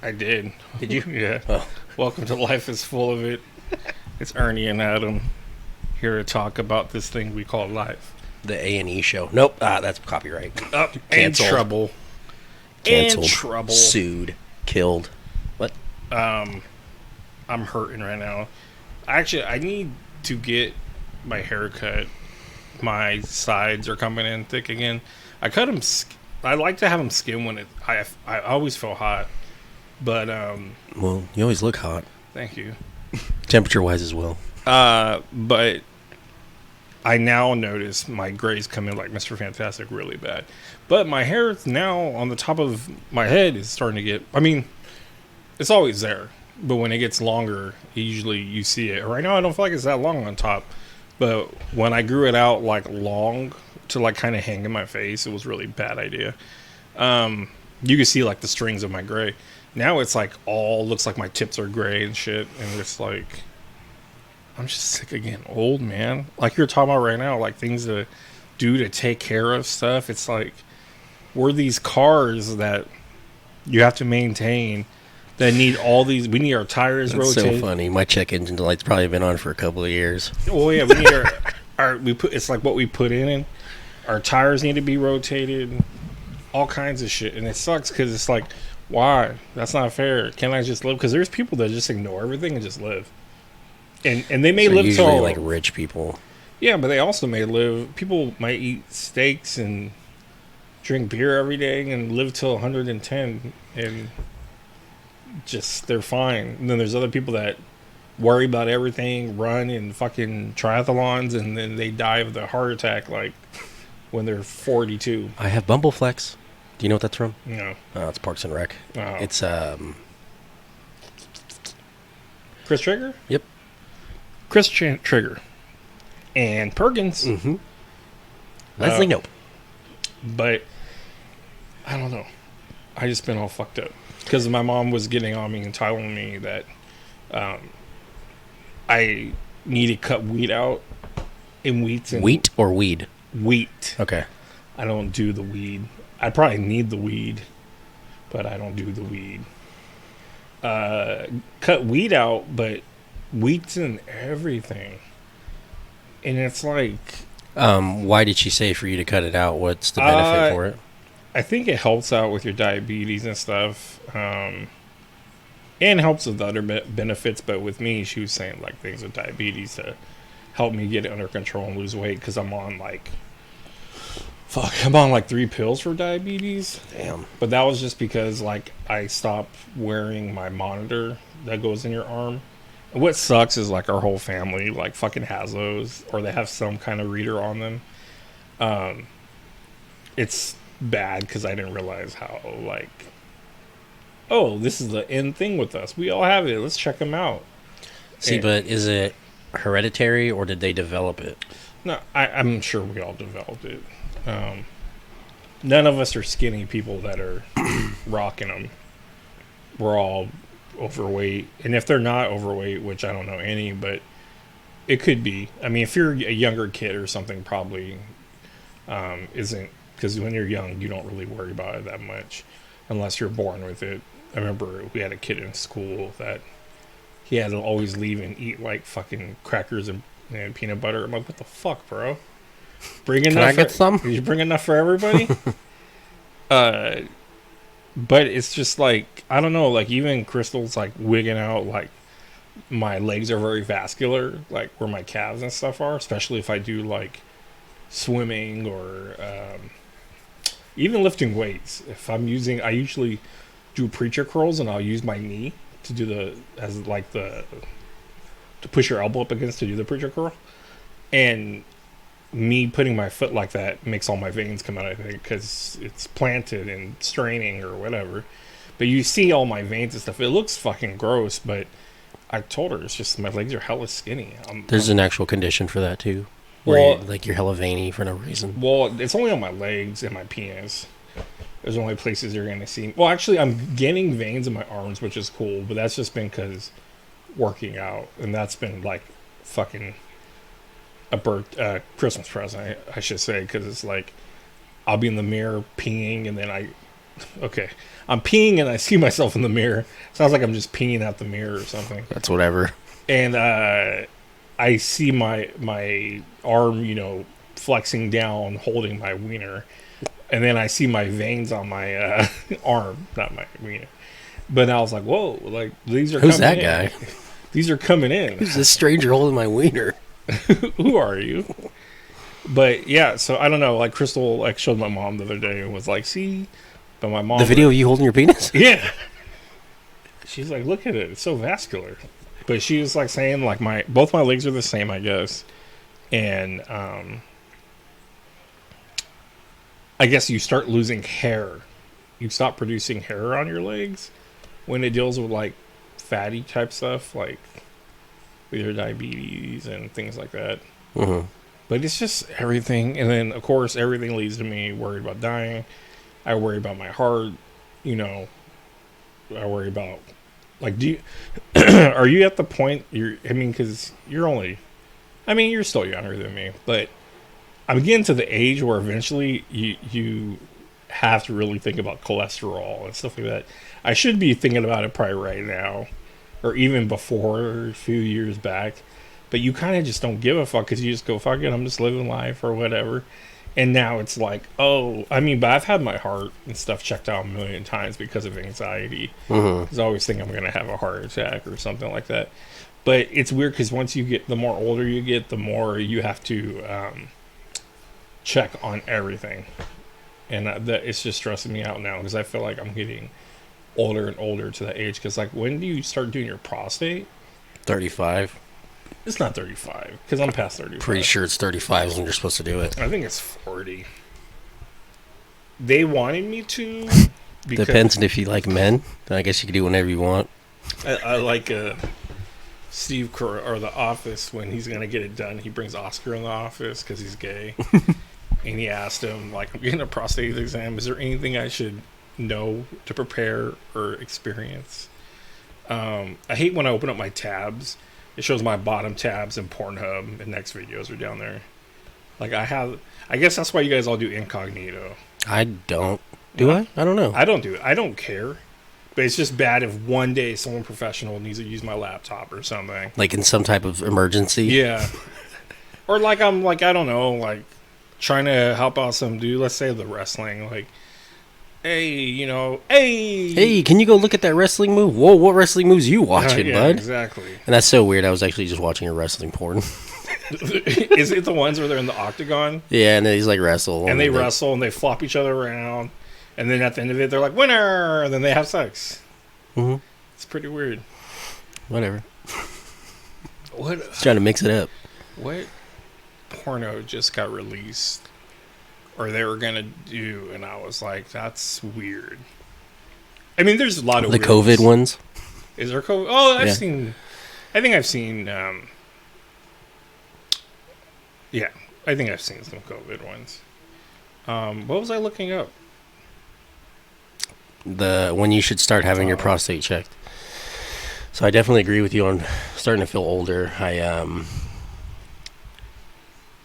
I did. Did you? Yeah. Oh, Welcome to Life is Full of It. It's Ernie and Adam here to talk about this thing we call life. the A&E show. Nope. That's copyright. Up and Canceled. trouble. Canceled. And trouble. Sued. Killed. What? I'm hurting right now. Actually, I need to get my hair cut. My sides are coming in thick again. I cut them. I like to have them skin when I always feel hot, but Well, you always look hot. thank you. Temperature-wise as well. But I now notice my grays come in like Mr. Fantastic really bad. But my hair now on the top of my head is starting to get. I mean, it's always there, but when it gets longer, usually you see it. Right now, I don't feel like it's that long on top. But when I grew it out like long to like kind of hang in my face, it was really bad idea. You can see like the strings of my gray. Now it's like all looks like my tips are gray and shit, and it's like I'm just sick of getting old, man. Like you're talking about right now, like things to do to take care of stuff. It's like we're these cars that you have to maintain that need all these. We need our tires That's rotated. so funny. My check engine light's probably been on for a couple of years. Well, yeah, we need our we put. It's like what we put in. Our tires need to be rotated. All kinds of shit, and it sucks because it's like, why? That's not fair. Can't I just live? Because there's people that just ignore everything and just live, and they may So live usually till like rich people. yeah, but they also may live. People might eat steaks and drink beer every day and live till 110, and just they're fine. And then there's other people that worry about everything, run and fucking triathlons, and then they die of the heart attack like when they're 42. I have Bumbleflex. Do you know what that's from? No, It's Parks and Rec. oh. It's Chris Trigger. Yep. Chris Trigger and Perkins, Mm-hmm. Leslie Nope. but I don't know. I just been all fucked up because my mom was getting on me and telling me that I need to cut weed out in wheats and Wheat or weed? wheat. Okay. I don't do the weed. I probably need the weed, but I don't do the weed. Cut weed out, but wheat's in everything, and it's like Why did she say for you to cut it out? What's the benefit for it? I think it helps out with your diabetes and stuff, and helps with other benefits. But with me, she was saying like things with diabetes to help me get it under control and lose weight because I'm on like I'm on like 3 pills for diabetes. Damn. But that was just because like I stopped wearing my monitor that goes in your arm. And what sucks is like our whole family like fucking has those, or they have some kind of reader on them. It's bad because I didn't realize how like, oh, this is the end thing with us. We all have it. Let's check them out. See, And- but is it hereditary or did they develop it? No, I'm sure we all developed it. None of us are skinny people that are rocking them. We're all overweight, and if they're not overweight, which I don't know any, but it could be. I mean, if you're a younger kid or something, probably isn't, because when you're young, you don't really worry about it that much, unless you're born with it. I remember we had a kid in school that he had to always leave and eat like fucking crackers and peanut butter. I'm like, what the fuck, bro? Bring enough. I get some? Did you bring enough for everybody? But it's just like I don't know. Like even Crystal's like wigging out. Like my legs are very vascular, like where my calves and stuff are. Especially if I do like swimming or even lifting weights. If I'm using, I usually do preacher curls, and I'll use my knee to do to push your elbow up against to do the preacher curl, and me putting my foot like that makes all my veins come out, I think, because it's planted and straining or whatever. But you see all my veins and stuff. It looks fucking gross, but I told her it's just my legs are hella skinny. There's an actual condition for that too. Where you're hella veiny for no reason. Well, it's only on my legs and my penis. There's only places you're going to see. Well, actually, I'm getting veins in my arms, which is cool, but that's just been because working out. And that's been like fucking a Christmas present, I should say, because it's like I'll be in the mirror peeing, and then Okay, I'm peeing and I see myself in the mirror. Sounds like I'm just peeing out the mirror or something. That's whatever. And I see my arm, flexing down, holding my wiener, and then I see my veins on my arm, not my wiener. But I was like, whoa, like these are Who's coming that in. guy? These are coming in. Who's this stranger holding my wiener? Who are you? But yeah, so I don't know. Like Crystal, like showed my mom the other day and was like, "See," but my mom. The video of you holding your penis? Yeah. She's like, "Look at it. It's so vascular." But she was like saying, like both my legs are the same, I guess, and I guess you start losing hair. You stop producing hair on your legs when it deals with like fatty type stuff, like with your diabetes and things like that. Mm-hmm. But it's just everything. And then, of course, everything leads to me worried about dying. I worry about my heart. I worry about, like, are you at the point because you're still younger than me, but I'm getting to the age where eventually you have to really think about cholesterol and stuff like that. I should be thinking about it probably right now, or even before a few years back. But you kind of just don't give a fuck because you just go, fuck it, I'm just living life or whatever. And now it's like, but I've had my heart and stuff checked out a million times because of anxiety. Mm-hmm. Because I always think I'm going to have a heart attack or something like that. But it's weird because once the more older you get, the more you have to check on everything. And that it's just stressing me out now because I feel like I'm getting older and older to that age. Because, like, when do you start doing your prostate? 35. It's not 35 because I'm past 35. Pretty sure it's 35 is when you're supposed to do it. I think it's 40. They wanted me to. Depends on if you like men. Then I guess you can do whatever you want. I like Steve Carell or The Office when he's gonna get it done. He brings Oscar in the office because he's gay, and he asked him, like, I'm getting a prostate exam. Is there anything I should know to prepare or experience? I hate when I open up my tabs. It shows my bottom tabs in Pornhub, and next videos are down there. Like I guess that's why you guys all do incognito. I don't. Do I? I don't know. I don't do it. I don't care. But it's just bad if one day someone professional needs to use my laptop or something. Like in some type of emergency? Yeah. Or like I'm like, I don't know, like trying to help out some dude, let's say the wrestling, like, hey, Hey, can you go look at that wrestling move? Whoa, what wrestling moves you watching, yeah, bud? Exactly. And that's so weird. I was actually just watching a wrestling porn. Is it the ones where they're in the octagon? Yeah, and then he's like wrestle. And they wrestle and they flop each other around. And then at the end of it, they're like, winner! And then they have sex. Mm-hmm. It's pretty weird. Whatever. What? Just trying to mix it up. What porno just got released? Or they were going to do, and I was like, that's weird. I mean, there's a lot of the weird COVID ones. Is there COVID? Oh, I think I've seen some COVID ones. What was I looking up? When you should start having your prostate checked. So I definitely agree with you on starting to feel older. I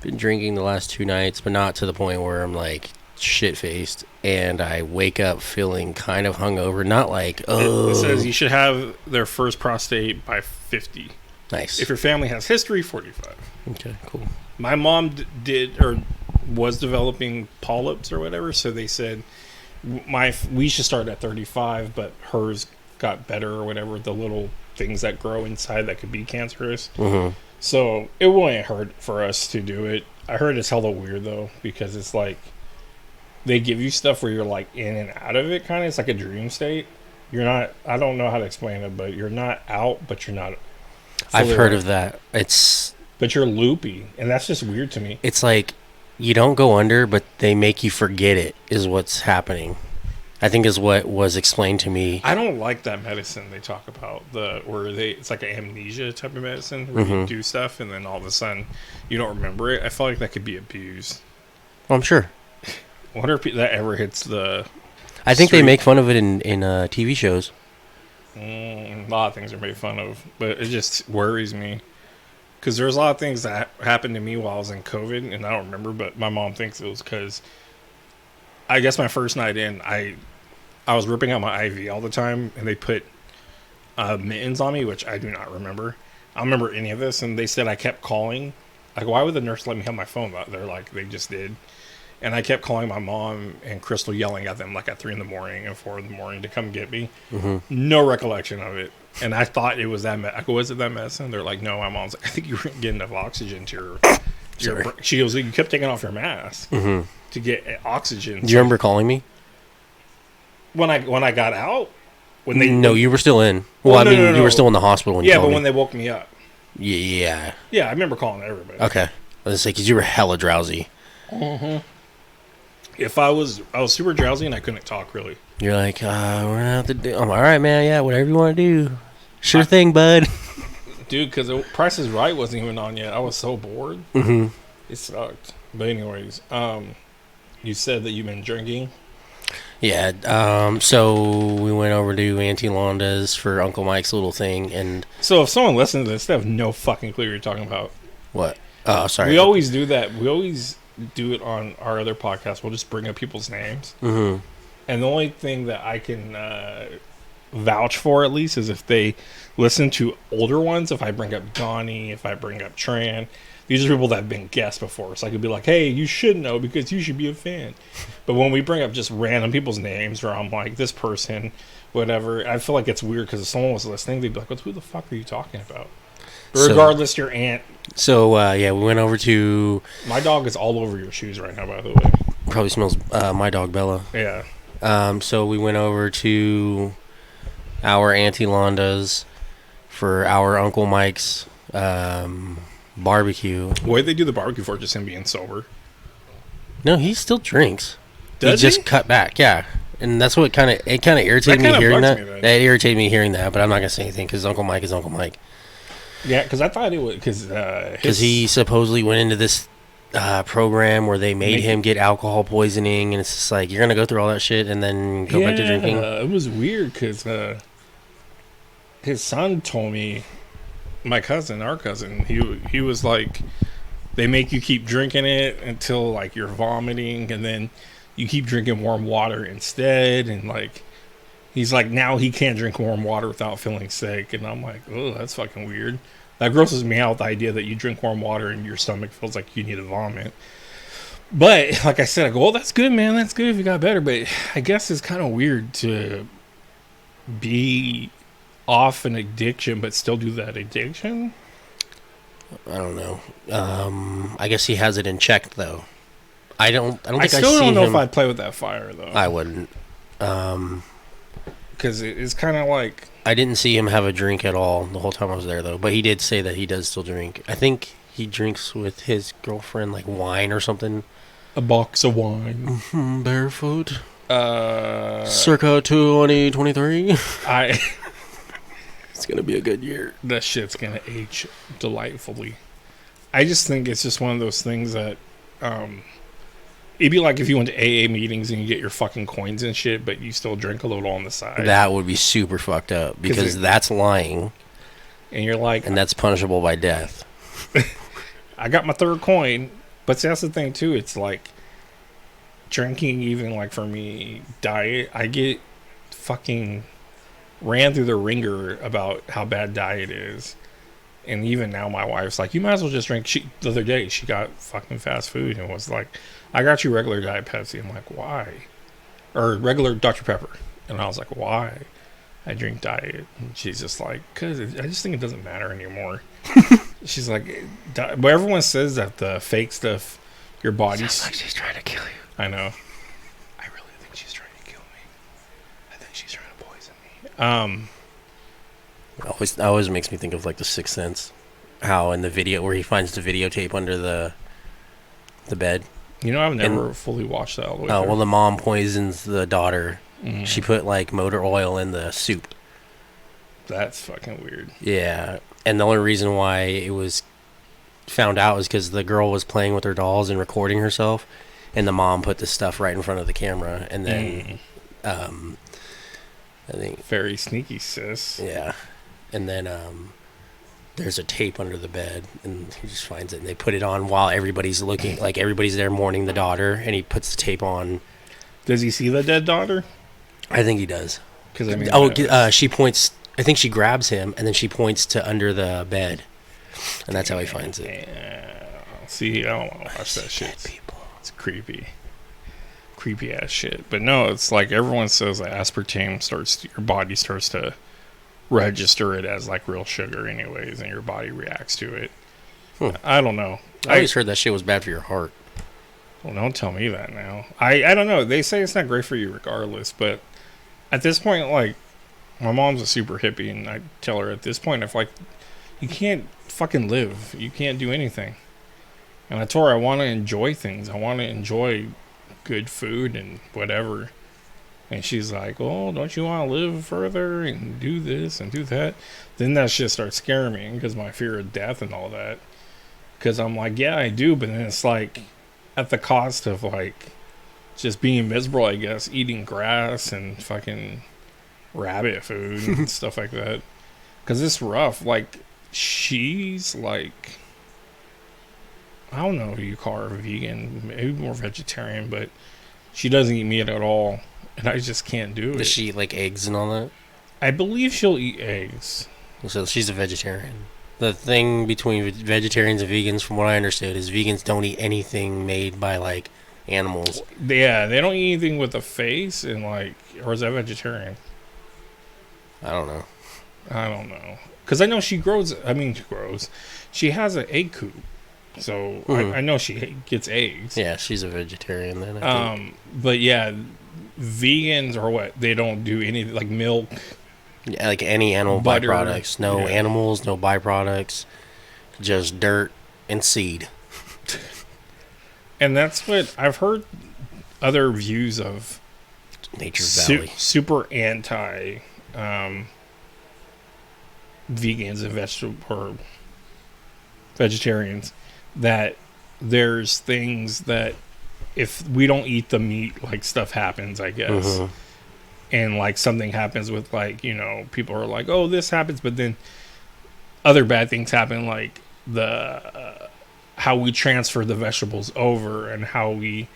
been drinking the last 2 nights, but not to the point where I'm like shit-faced, and I wake up feeling kind of hungover. Not like, It says you should have their first prostate by 50. Nice. If your family has history, 45. Okay, cool. My mom was developing polyps or whatever, so they said we should start at 35, but hers got better or whatever, the little things that grow inside that could be cancerous. Mm-hmm. So it wouldn't hurt for us to do it. I heard it's hella weird though, because it's like they give you stuff where you're like in and out of it, kind of. It's like a dream state. You're not. I don't know how to explain it, but you're not out, but you're not. I've heard of that. But you're loopy, and that's just weird to me. It's like you don't go under, but they make you forget it. Is what's happening. I think is what was explained to me. I don't like that medicine they talk about, it's like an amnesia type of medicine where you do stuff and then all of a sudden you don't remember it. I feel like that could be abused. Oh, I'm sure. I wonder if that ever hits the I think they make fun of it in TV shows. A lot of things are made fun of, but it just worries me because there's a lot of things that happened to me while I was in COVID, and I don't remember, but my mom thinks it was because I guess my first night in, I I was ripping out my IV all the time, and they put mittens on me, which I do not remember. I don't remember any of this, and they said I kept calling. Like, why would the nurse let me have my phone? They're like, they just did. And I kept calling my mom and Crystal, yelling at them like at 3 in the morning and 4 in the morning to come get me. Mm-hmm. No recollection of it. And I thought it was that. I go, was it that medicine? They're like, no. My mom's like, I think you weren't getting enough oxygen to your she goes, you kept taking off your mask to get oxygen. Do you remember calling me? When I got out? No, you were still in. Well, no. You were still in the hospital when you called me. Yeah, but when they woke me up. Yeah. Yeah, I remember calling everybody. Okay. I was going to say, because you were hella drowsy. Mm-hmm. If I was super drowsy and I couldn't talk, really. You're like, we're going to have to do... I'm all right, man. Yeah, whatever you want to do. Sure thing, bud. Dude, because Price is Right wasn't even on yet. I was so bored. Mm-hmm. It sucked. But anyways, you said that you've been drinking. Yeah, so we went over to Auntie Londa's for Uncle Mike's little thing, and... So if someone listens to this, they have no fucking clue what you're talking about. What? Oh, sorry. We always do that. We always do it on our other podcast. We'll just bring up people's names. Mm-hmm. And the only thing that I can vouch for, at least, is if they listen to older ones. If I bring up Donnie, if I bring up Tran... These are people that have been guests before, so I could be like, hey, you should know because you should be a fan. But when we bring up just random people's names, or I'm like, this person, whatever, I feel like it's weird because if someone was listening, they'd be like, who the fuck are you talking about? But regardless, your aunt... So, yeah, we went over to... My dog is all over your shoes right now, by the way. Probably smells my dog, Bella. Yeah. So we went over to our Auntie Londa's for our Uncle Mike's... barbecue. What did they do the barbecue for? Just him being sober? No, he still drinks. Does he just cut back, yeah. And that's what kind of irritated me hearing that. That irritated me hearing that, but I'm not gonna say anything because Uncle Mike is Uncle Mike. Yeah, because I thought it was because he supposedly went into this program where they made him get alcohol poisoning, and it's just like you're gonna go through all that shit and then go back to drinking. It was weird because his son told me. My cousin, our cousin, he was like, they make you keep drinking it until like you're vomiting, and then you keep drinking warm water instead, and like he's like now he can't drink warm water without feeling sick, and I'm like, oh, that's fucking weird. That grosses me out, the idea that you drink warm water and your stomach feels like you need to vomit. But like I said, I go, well, that's good, man, that's good if you got better. But I guess it's kind of weird to be off an addiction but still do that addiction. I don't know. I guess he has it in check though. I still don't know if I'd play with that fire though. I wouldn't. Because it's kind of like I didn't see him have a drink at all the whole time I was there though. But he did say that he does still drink. I think he drinks with his girlfriend like wine or something. A box of wine. Barefoot. Circa 2023. It's going to be a good year. That shit's going to age delightfully. I just think it's just one of those things that... it'd be like if you went to AA meetings and you get your fucking coins and shit, but you still drink a little on the side. That would be super fucked up because that's lying. And you're like... And that's punishable by death. I got my third coin. But see, that's the thing, too. It's like... Drinking, even like for me, diet, I get fucking... ran through the ringer about how bad diet is, and even now my wife's like, you might as well just drink. The other day she got fucking fast food and was like, I got you regular Diet Pepsi. I'm like, why? Or regular Dr. Pepper. And I was like, why? I drink diet. And she's just like, because I just think it doesn't matter anymore. She's like, but everyone says that the fake stuff, your body's... Sounds like she's trying to kill you. I know. I really think she's trying to kill me. I think she's trying to poison me. Always makes me think of like the Sixth Sense. How in the video where he finds the videotape under the bed. You know, I've never fully watched that all the way through. Well, the mom poisons the daughter. Mm. She put like motor oil in the soup. That's fucking weird. Yeah, and the only reason why it was found out was because the girl was playing with her dolls and recording herself, and the mom put the stuff right in front of the camera, and then I think very sneaky, sis. Yeah, and then there's a tape under the bed, and he just finds it, and they put it on while everybody's looking, like everybody's there mourning the daughter, and he puts the tape on. Does he see the dead daughter? I think he does. Because I mean, She points. I think she grabs him, and then she points to under the bed, and that's how he finds it. yeah. See, I don't want to watch that shit. People. It's creepy ass shit. But no, it's like everyone says that aspartame your body starts to register it as like real sugar, anyways, and your body reacts to it. I don't know. I always heard that shit was bad for your heart. Well, don't tell me that now. I don't know. They say it's not great for you regardless, but at this point, like, my mom's a super hippie, and I tell her at this point, if like, you can't fucking live, you can't do anything. And I told her I want to enjoy things. I want to enjoy good food and whatever. And she's like, "Oh, don't you want to live further and do this and do that?" Then that shit starts scaring me because my fear of death and all that. Because I'm like, yeah, I do, but then it's like at the cost of like just being miserable, I guess, eating grass and fucking rabbit food and stuff like that. Because it's rough. Like, she's like, I don't know if you call her vegan, maybe more vegetarian, but she doesn't eat meat at all. And I just can't do it. Does she eat like eggs and all that? I believe she'll eat eggs. So she's a vegetarian. The thing between vegetarians and vegans, from what I understood, is vegans don't eat anything made by like animals. Yeah, they don't eat anything with a face, and like, or is that vegetarian? I don't know. Because I know she grows. She has an egg coop, so I know she gets eggs. Yeah, she's a vegetarian then. I think. But yeah, vegans or what? They don't do anything like milk. Yeah, like any animal butter, byproducts. No animals, no byproducts. Just dirt and seed. And that's what I've heard other views of Nature's Valley. Super anti vegans and or vegetarians, that there's things that if we don't eat the meat, like stuff happens, I guess. Mm-hmm. And like something happens with like, you know, people are like, oh, this happens, but then other bad things happen, like the how we transfer the vegetables over and how we're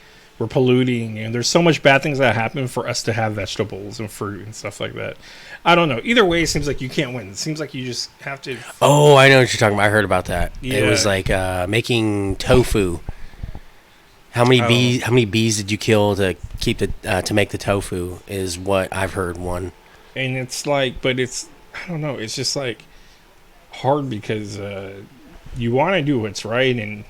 polluting, and there's so much bad things that happen for us to have vegetables and fruit and stuff like that. I don't know. Either way, it seems like you can't win. It seems like you just have to. Oh, I know what you're talking about. I heard about that. Yeah. It was like making tofu. How many bees did you kill to keep to make the tofu? Is what I've heard. One. And it's like, but it's, I don't know. It's just like hard because you want to do what's right, and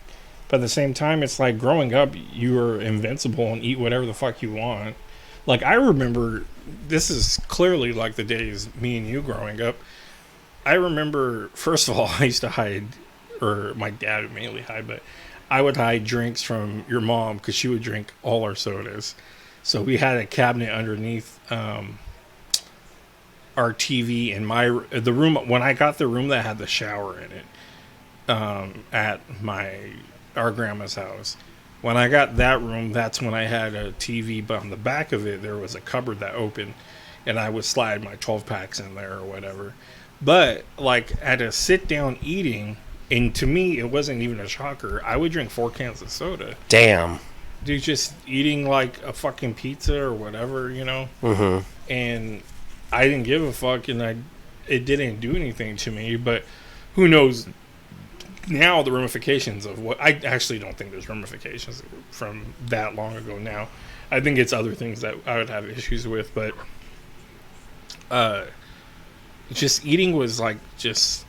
but at the same time, it's like growing up, you were invincible and eat whatever the fuck you want. Like, I remember, this is clearly like the days me and you growing up. I remember, first of all, I used to hide, or my dad would mainly hide, but I would hide drinks from your mom because she would drink all our sodas. So we had a cabinet underneath our TV in the room. When I got the room that had the shower in it, at our grandma's house. When I got that room, that's when I had a TV, but on the back of it, there was a cupboard that opened, and I would slide my 12 packs in there or whatever. But like at a sit down eating, and to me, it wasn't even a shocker, I would drink 4 cans of soda. Damn. Dude, just eating like a fucking pizza or whatever, you know? Mm-hmm. And I didn't give a fuck, and it didn't do anything to me, but who knows now the ramifications of what. I actually don't think there's ramifications from that long ago now. I think it's other things that I would have issues with, but just eating was like just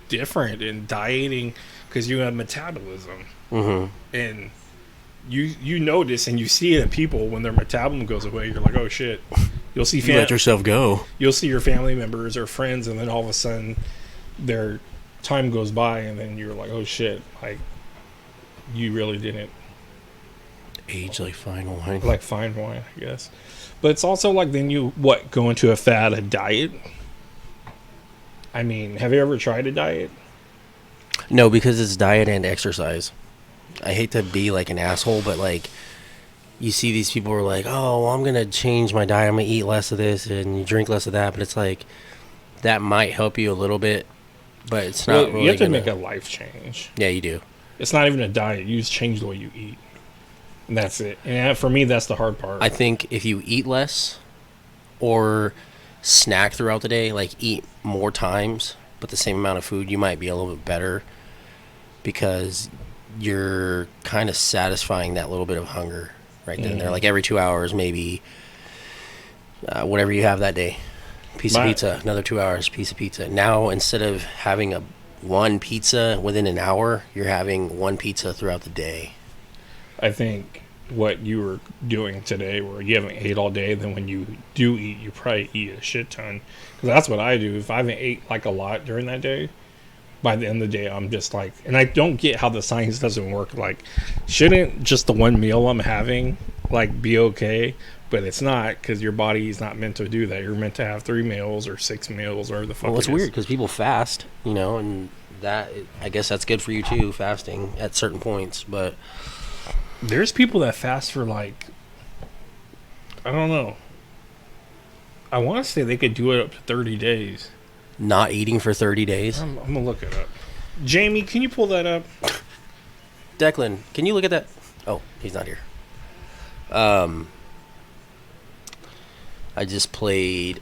different, and dieting because you have metabolism. Mm-hmm. And you notice and you see it in people when their metabolism goes away. You're like, oh shit. You'll see you let yourself go. You'll see your family members or friends, and then all of a sudden their time goes by, and then you're like, oh shit, like you really didn't age like fine wine. Like fine wine, I guess. But it's also like, then you go into a diet. I mean, have you ever tried a diet? No, because it's diet and exercise. I hate to be like an asshole, but like you see these people who are like, oh, well, I'm gonna change my diet, I'm gonna eat less of this and you drink less of that, but it's like that might help you a little bit, but it's not really. You have to make a life change. Yeah, you do. It's not even a diet. You just change the way you eat, and that's it. And for me, that's the hard part. I think if you eat less or snack throughout the day, like eat more times, but the same amount of food, you might be a little bit better because you're kind of satisfying that little bit of hunger right then and there. Like every 2 hours, maybe whatever you have that day, piece of pizza, another 2 hours, piece of pizza. Now, instead of having one pizza within an hour, you're having one pizza throughout the day. I think what you were doing today, where you haven't ate all day, then when you do eat, you probably eat a shit ton. Because that's what I do. If I haven't ate like a lot during that day, by the end of the day, I'm just like, and I don't get how the science doesn't work. Like, shouldn't just the one meal I'm having like be okay? But it's not, because your body is not meant to do that. You're meant to have 3 meals or 6 meals or the fuck. Well, it's weird because people fast, and that, I guess that's good for you too, fasting at certain points. But there's people that fast for like, I don't know. I want to say they could do it up to 30 days. Not eating for 30 days? I'm going to look it up. Jamie, can you pull that up? Declan, can you look at that? Oh, he's not here. I just played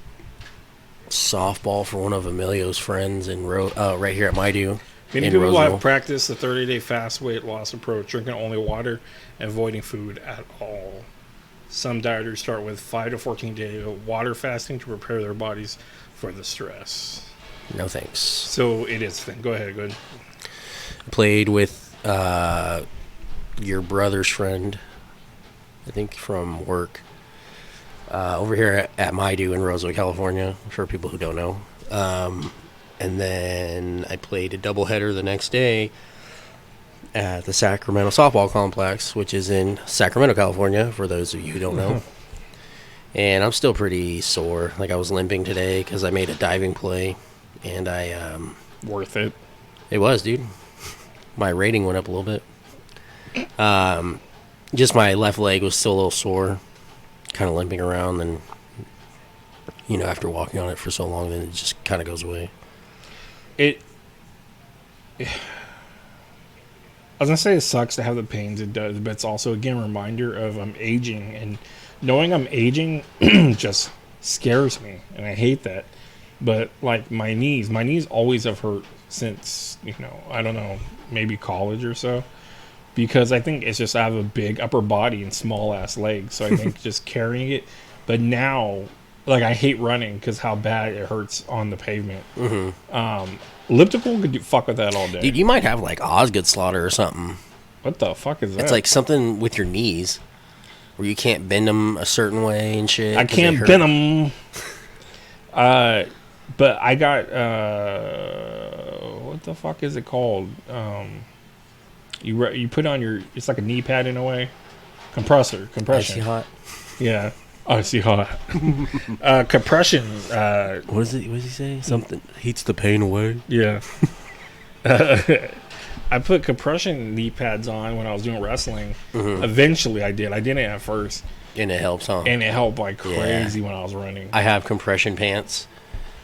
softball for one of Emilio's friends right here at Maidu. Many people have practiced the 30-day fast weight loss approach, drinking only water and avoiding food at all. Some dieters start with 5 to 14 day water fasting to prepare their bodies for the stress. No thanks. So it is then. Go ahead. Played with your brother's friend, I think from work, over here at Maidu in Roseville, California, for people who don't know. And then I played a doubleheader the next day at the Sacramento Softball Complex, which is in Sacramento, California, for those of you who don't know. And I'm still pretty sore. Like, I was limping today because I made a diving play, and I... Worth it. It was, dude. My rating went up a little bit. Just my left leg was still a little sore, kind of limping around, and, after walking on it for so long, then it just kind of goes away. I was gonna say it sucks to have the pains it does, but it's also again a reminder of I'm aging, and knowing I'm aging just scares me, and I hate that. But like my knees always have hurt since I don't know, maybe college or so, because I think it's just I have a big upper body and small ass legs, so I think just carrying it. But now, like, I hate running because how bad it hurts on the pavement. Elliptical could fuck with that all day. Dude, you might have like Osgood-Schlatter or something. What the fuck is that? It's like something with your knees where you can't bend them a certain way and shit. I can't bend them. But I got what the fuck is it called? You put on your, it's like a knee pad in a way. Compression. Icy hot. Yeah. Icy hot. Compression. What is it? What does he say? Something heats the pain away. Yeah. I put compression knee pads on when I was doing wrestling. Eventually I did. I didn't at first. And it helps, huh? And it helped like crazy when I was running. I have compression pants.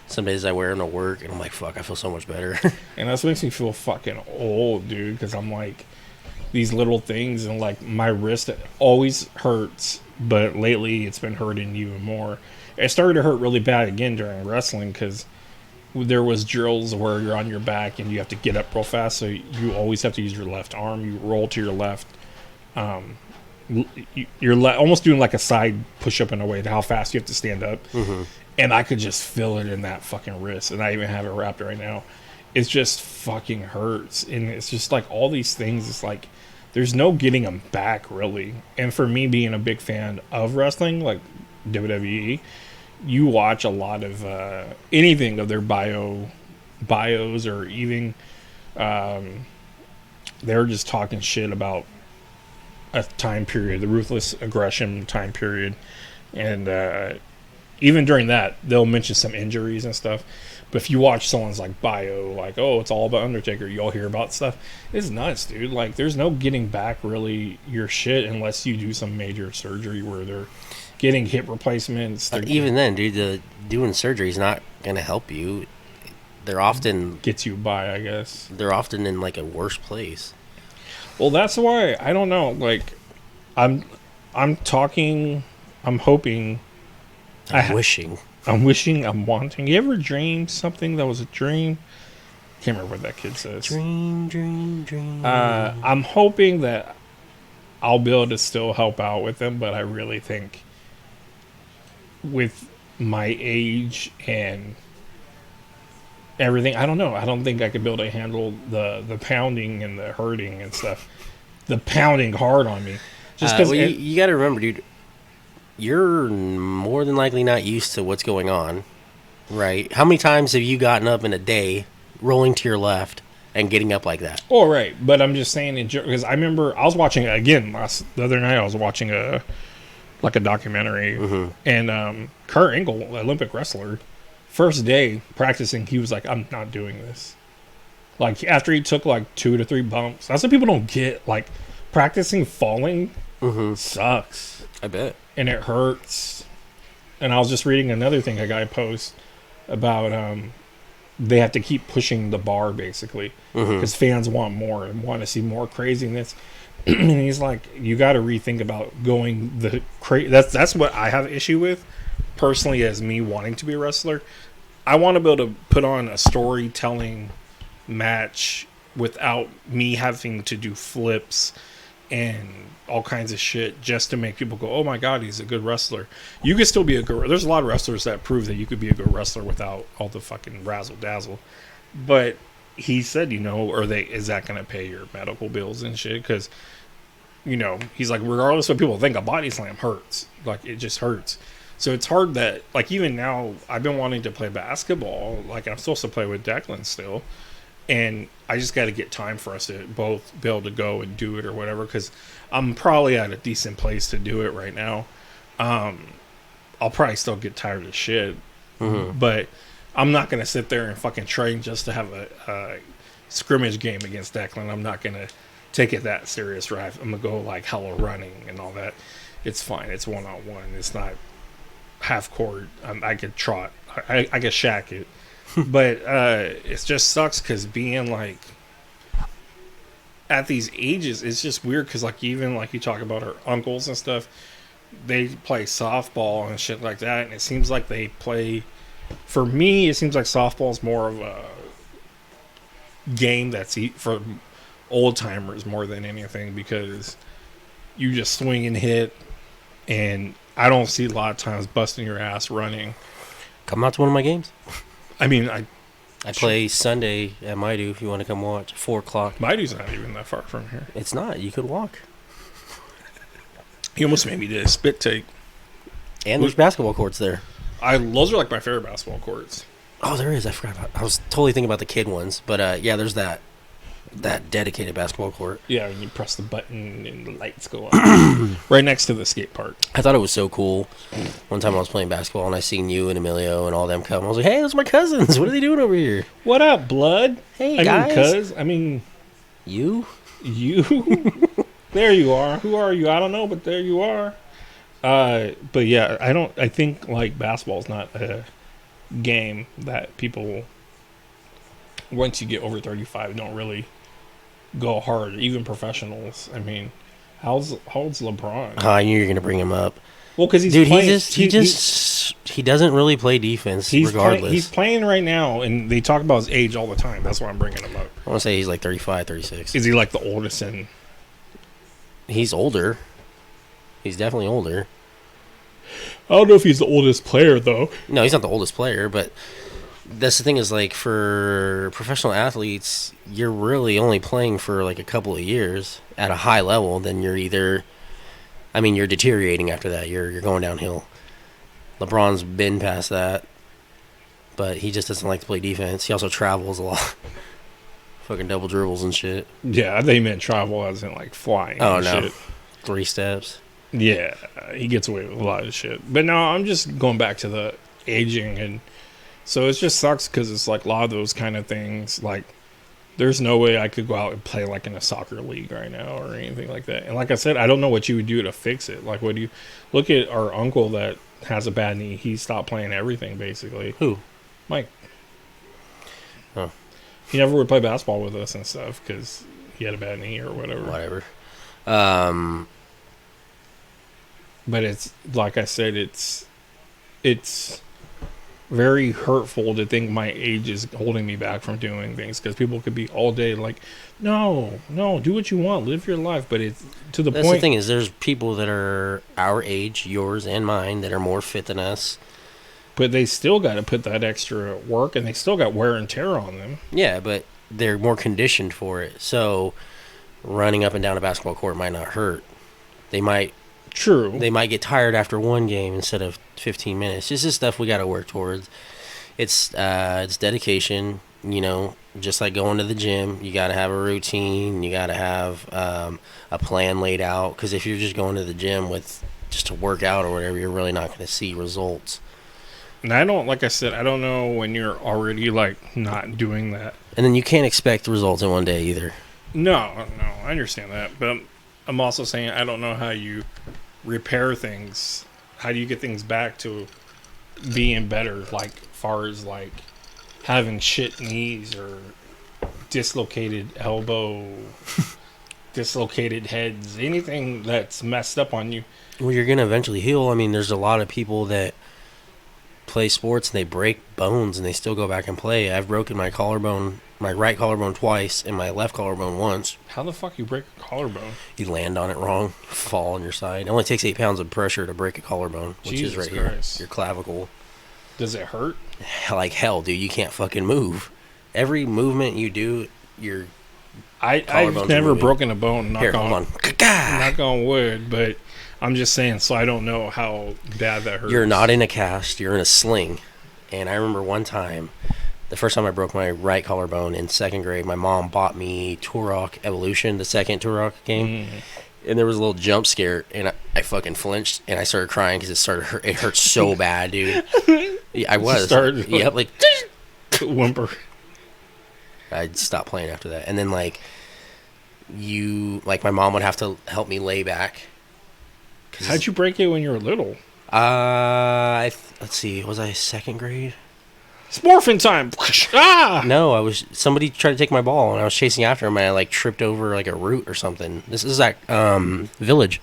Some days I wear them to work, and I'm like, fuck, I feel so much better. And that's what makes me feel fucking old, dude, because I'm like, these little things, and like my wrist always hurts, but lately it's been hurting even more. It started to hurt really bad again during wrestling because there was drills where you're on your back and you have to get up real fast, so you always have to use your left arm. You roll to your left. You're almost doing like a side push-up in a way to how fast you have to stand up. And I could just feel it in that fucking wrist, and I even have it wrapped right now. It just fucking hurts, and it's just like all these things. It's like there's no getting them back, really. And for me, being a big fan of wrestling, like WWE, you watch a lot of anything of their bios, or even they're just talking shit about a time period, the Ruthless Aggression time period, and even during that, they'll mention some injuries and stuff. But if you watch someone's like bio, like, oh, it's all about Undertaker, you'll hear about stuff. It's nuts, dude. Like, there's no getting back really your shit unless you do some major surgery where they're getting hip replacements. Even then, dude, doing surgery is not going to help you. They're often... Gets you by, I guess. They're often in, like, a worse place. Well, that's why, I don't know. Like, I'm hoping I'm wishing. I'm wanting. You ever dream something that was a dream? Can't remember what that kid says. Dream, dream, dream. I'm hoping that I'll be able to still help out with them, but I really think with my age and everything, I don't know. I don't think I could be able to handle the pounding and the hurting and stuff. The pounding hard on me. Just because you got to remember, dude, you're more than likely not used to what's going on, right? How many times have you gotten up in a day, rolling to your left, and getting up like that? Oh, right. But I'm just saying, because I remember I was watching, again, the other night, I was watching a documentary, and Kurt Angle, Olympic wrestler, first day practicing, he was like, I'm not doing this. Like, after he took, like, 2 to 3 bumps. That's what people don't get. Like, practicing falling sucks. I bet. And it hurts. And I was just reading another thing a guy post about they have to keep pushing the bar, basically, because fans want more and want to see more craziness. And he's like, you got to rethink about going the that's what I have issue with personally, as me wanting to be a wrestler. I want to be able to put on a storytelling match without me having to do flips and all kinds of shit just to make people go, oh my god, he's a good wrestler. You could still be a good, there's a lot of wrestlers that prove that you could be a good wrestler without all the fucking razzle dazzle. But he said, is that going to pay your medical bills and shit? Because he's like, regardless of what people think, a body slam hurts. Like, it just hurts. So it's hard that, like, even now, I've been wanting to play basketball. Like, I'm supposed to play with Declan still. And I just got to get time for us to both be able to go and do it or whatever, because I'm probably at a decent place to do it right now. I'll probably still get tired of shit. But I'm not going to sit there and fucking train just to have a scrimmage game against Declan. I'm not going to take it that serious, right? I'm going to go, like, hella running and all that. It's fine. It's one-on-one. It's not half court. I could trot. I could shack it. But it just sucks because being, like, at these ages, it's just weird because, like, even, like, you talk about our uncles and stuff, they play softball and shit like that, and it seems like they play, for me, it seems like softball is more of a game that's for old timers more than anything, because you just swing and hit, and I don't see a lot of times busting your ass running. Come out to one of my games. I mean, I play Sunday at Maidu if you want to come watch. 4 o'clock. Maidu's not even that far from here. It's not. You could walk. He almost made me do a spit take. And there's basketball courts there. Those are like my favorite basketball courts. Oh, there is. I forgot about. I was totally thinking about the kid ones, but yeah, there's that dedicated basketball court. Yeah, and you press the button and the lights go on. Right next to the skate park. I thought it was so cool. One time I was playing basketball and I seen you and Emilio and all them come. I was like, hey, those are my cousins. What are they doing over here? What up, blood? Hey, guys. You? You? There you are. Who are you? I don't know, but there you are. But yeah, I think, like, basketball's not a game that people, once you get over 35, don't really go hard. Even professionals. I mean, how old's LeBron? I knew you were gonna bring him up. Well, because he's playing, he doesn't really play defense. Regardless, he's playing right now, and they talk about his age all the time. That's why I'm bringing him up. I want to say he's like 35, 36. Is he like the oldest? And he's older. He's definitely older. I don't know if he's the oldest player, though. No, he's not the oldest player, but that's the thing is, like, for professional athletes, you're really only playing for, like, a couple of years at a high level. Then you're either, you're deteriorating after that. You're going downhill. LeBron's been past that, but he just doesn't like to play defense. He also travels a lot. Fucking double dribbles and shit. Yeah, they meant travel as in, like, flying. Oh, and no. Shit. 3 steps. Yeah, he gets away with a lot of shit. But no, I'm just going back to the aging, and so it just sucks because it's like a lot of those kind of things. Like, there's no way I could go out and play like in a soccer league right now or anything like that. And like I said, I don't know what you would do to fix it. Like, what do you look at our uncle that has a bad knee? He stopped playing everything basically. Who? Mike. Oh. He never would play basketball with us and stuff because he had a bad knee or whatever. Whatever. But it's like I said, it's it's very hurtful to think my age is holding me back from doing things, because people could be all day like, no, do what you want, live your life. But it's to the That's point. the thing is, there's people that are our age, yours and mine, that are more fit than us. But they still got to put that extra work, and they still got wear and tear on them. Yeah, but they're more conditioned for it. So running up and down a basketball court might not hurt. They might True. get tired after one game instead of 15 minutes. This is stuff we got to work towards. It's dedication, you know, just like going to the gym. You got to have a routine. You got to have a plan laid out, because if you're just going to the gym with just to work out or whatever, you're really not going to see results. And I don't, like I said, I don't know when you're already like not doing that. And then you can't expect results in one day either. No, I understand that, but I'm also saying I don't know how you repair things. How do you get things back to being better, like far as like having shit knees or dislocated elbow, dislocated heads, anything that's messed up on you? Well, you're going to eventually heal. I mean, there's a lot of people that play sports and they break bones and they still go back and play. I've broken my collarbone, my right collarbone twice and my left collarbone once. How the fuck you break a collarbone? You land on it wrong, fall on your side. It only takes 8 pounds of pressure to break a collarbone, which is Jesus right Christ. here, your clavicle. Does it hurt? Like hell, dude. You can't fucking move. Every movement you do, your I've Collarbones never moving. broken a bone. here, hold on. Knock on wood, but I'm just saying, so I don't know how bad that hurts. You're not in a cast. You're in a sling. And I remember one time, the first time I broke my right collarbone in second grade, my mom bought me Turok Evolution, the second Turok game. And there was a little jump scare, and I fucking flinched, and I started crying because it hurt so bad, dude. Yeah, I was. Started, Yep, like whimper. I stopped playing after that. And then like my mom would have to help me lay back. How'd you break it when you were little? Let's see, was I second grade? It's morphin' time. Ah! No, somebody tried to take my ball and I was chasing after him and I like tripped over like a root or something. This is at Village.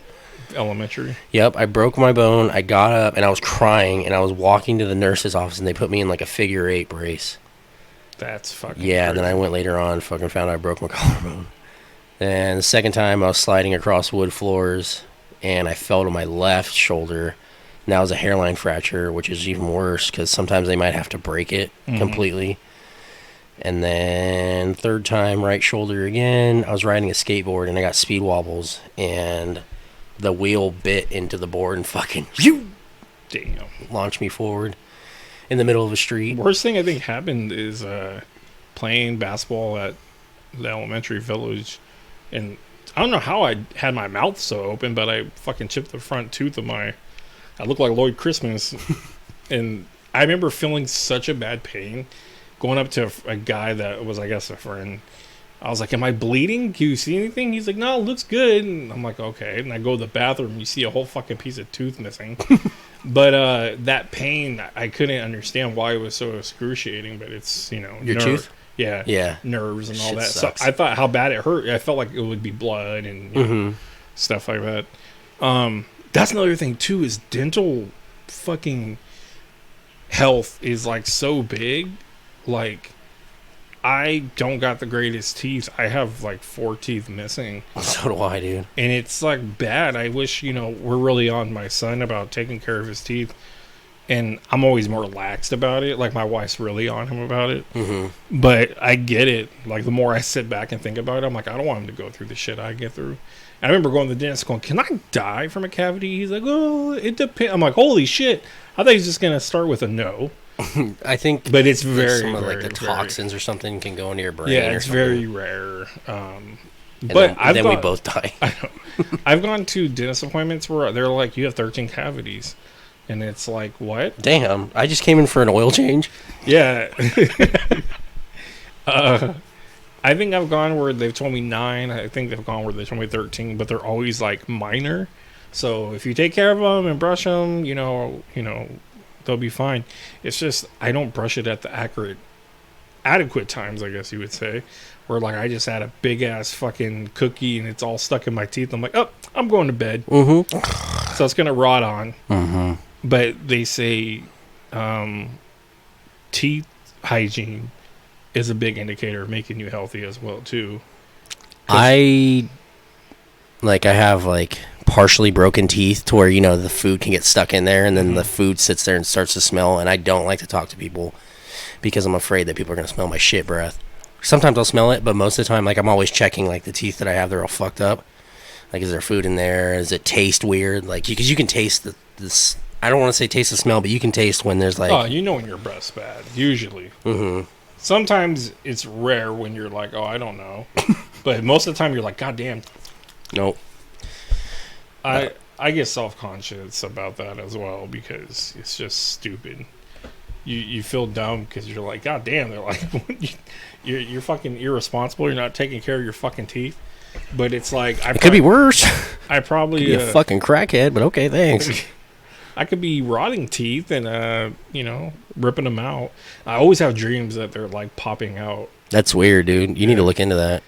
Elementary. Yep, I broke my bone. I got up and I was crying and I was walking to the nurse's office and they put me in like a figure 8 brace. That's fucking Yeah, crazy. then I went later on, fucking found out I broke my collarbone. And the second time I was sliding across wood floors and I fell to my left shoulder. And that was a hairline fracture, which is even worse because sometimes they might have to break it completely. And then third time, right shoulder again. I was riding a skateboard and I got speed wobbles and the wheel bit into the board and fucking Damn. launched me forward in the middle of a street. Worst thing I think happened is playing basketball at the elementary village, and I don't know how I had my mouth so open, but I fucking chipped the front tooth of my. I looked like Lloyd Christmas, and I remember feeling such a bad pain going up to a guy that was, I guess, a friend. I was like, "Am I bleeding? Do you see anything?" He's like, "No, it looks good." And I'm like, "Okay." And I go to the bathroom, you see a whole fucking piece of tooth missing. But that pain, I couldn't understand why it was so excruciating. But it's, you know, Your tooth? Yeah, Yeah. nerves and all Shit that. sucks. So I thought how bad it hurt. I felt like it would be blood and you know, stuff like that. That's another thing too. Is dental fucking health is like so big. Like, I don't got the greatest teeth. I have like 4 teeth missing, So do I, dude. and it's like bad. I wish, you know, we're really on my son about taking care of his teeth, and I'm always more relaxed about it. Like, my wife's really on him about it. But I get it. Like, the more I sit back and think about it, I'm like, I don't want him to go through the shit I get through. And I remember going to the dentist going, "Can I die from a cavity?" He's like, "Oh, it depends." I'm like, holy shit. I thought he was just going to start with a no. I think But it's like very, some of very, like the very- toxins or something can go into your brain. Yeah, or it's something. very rare. And But then we both die. I've gone to dentist appointments where they're like, "You have 13 cavities." And it's like, what? Damn, I just came in for an oil change. Yeah. I think I've gone where they've told me 9. I think they've gone where they told me 13, but they're always like minor. So if you take care of them and brush them, you know, they'll be fine. It's just I don't brush it at the adequate times, I guess you would say. Where like I just had a big ass fucking cookie and it's all stuck in my teeth. I'm like, oh, I'm going to bed. So it's gonna rot on. But they say teeth hygiene is a big indicator of making you healthy as well too. I have like partially broken teeth to where the food can get stuck in there, and then the food sits there and starts to smell. And I don't like to talk to people because I'm afraid that people are gonna smell my shit breath. Sometimes I'll smell it, but most of the time, like, I'm always checking like the teeth that I have. They're all fucked up. Like, is there food in there? Does it taste weird? Like, because you can taste this. I don't want to say taste the smell, but you can taste when there's like. Oh, you know when your breath's bad. Usually. Mm-hmm. Sometimes it's rare when you're like, oh, I don't know. But most of the time you're like, God damn. Nope. I get self-conscious about that as well because it's just stupid. You feel dumb because you're like, God damn. They're like, you're fucking irresponsible. You're not taking care of your fucking teeth. But it's like it could be worse. I probably be a fucking crackhead, but okay, thanks. I could be rotting teeth and ripping them out. I always have dreams that they're like popping out. That's weird, dude. You need to look into that.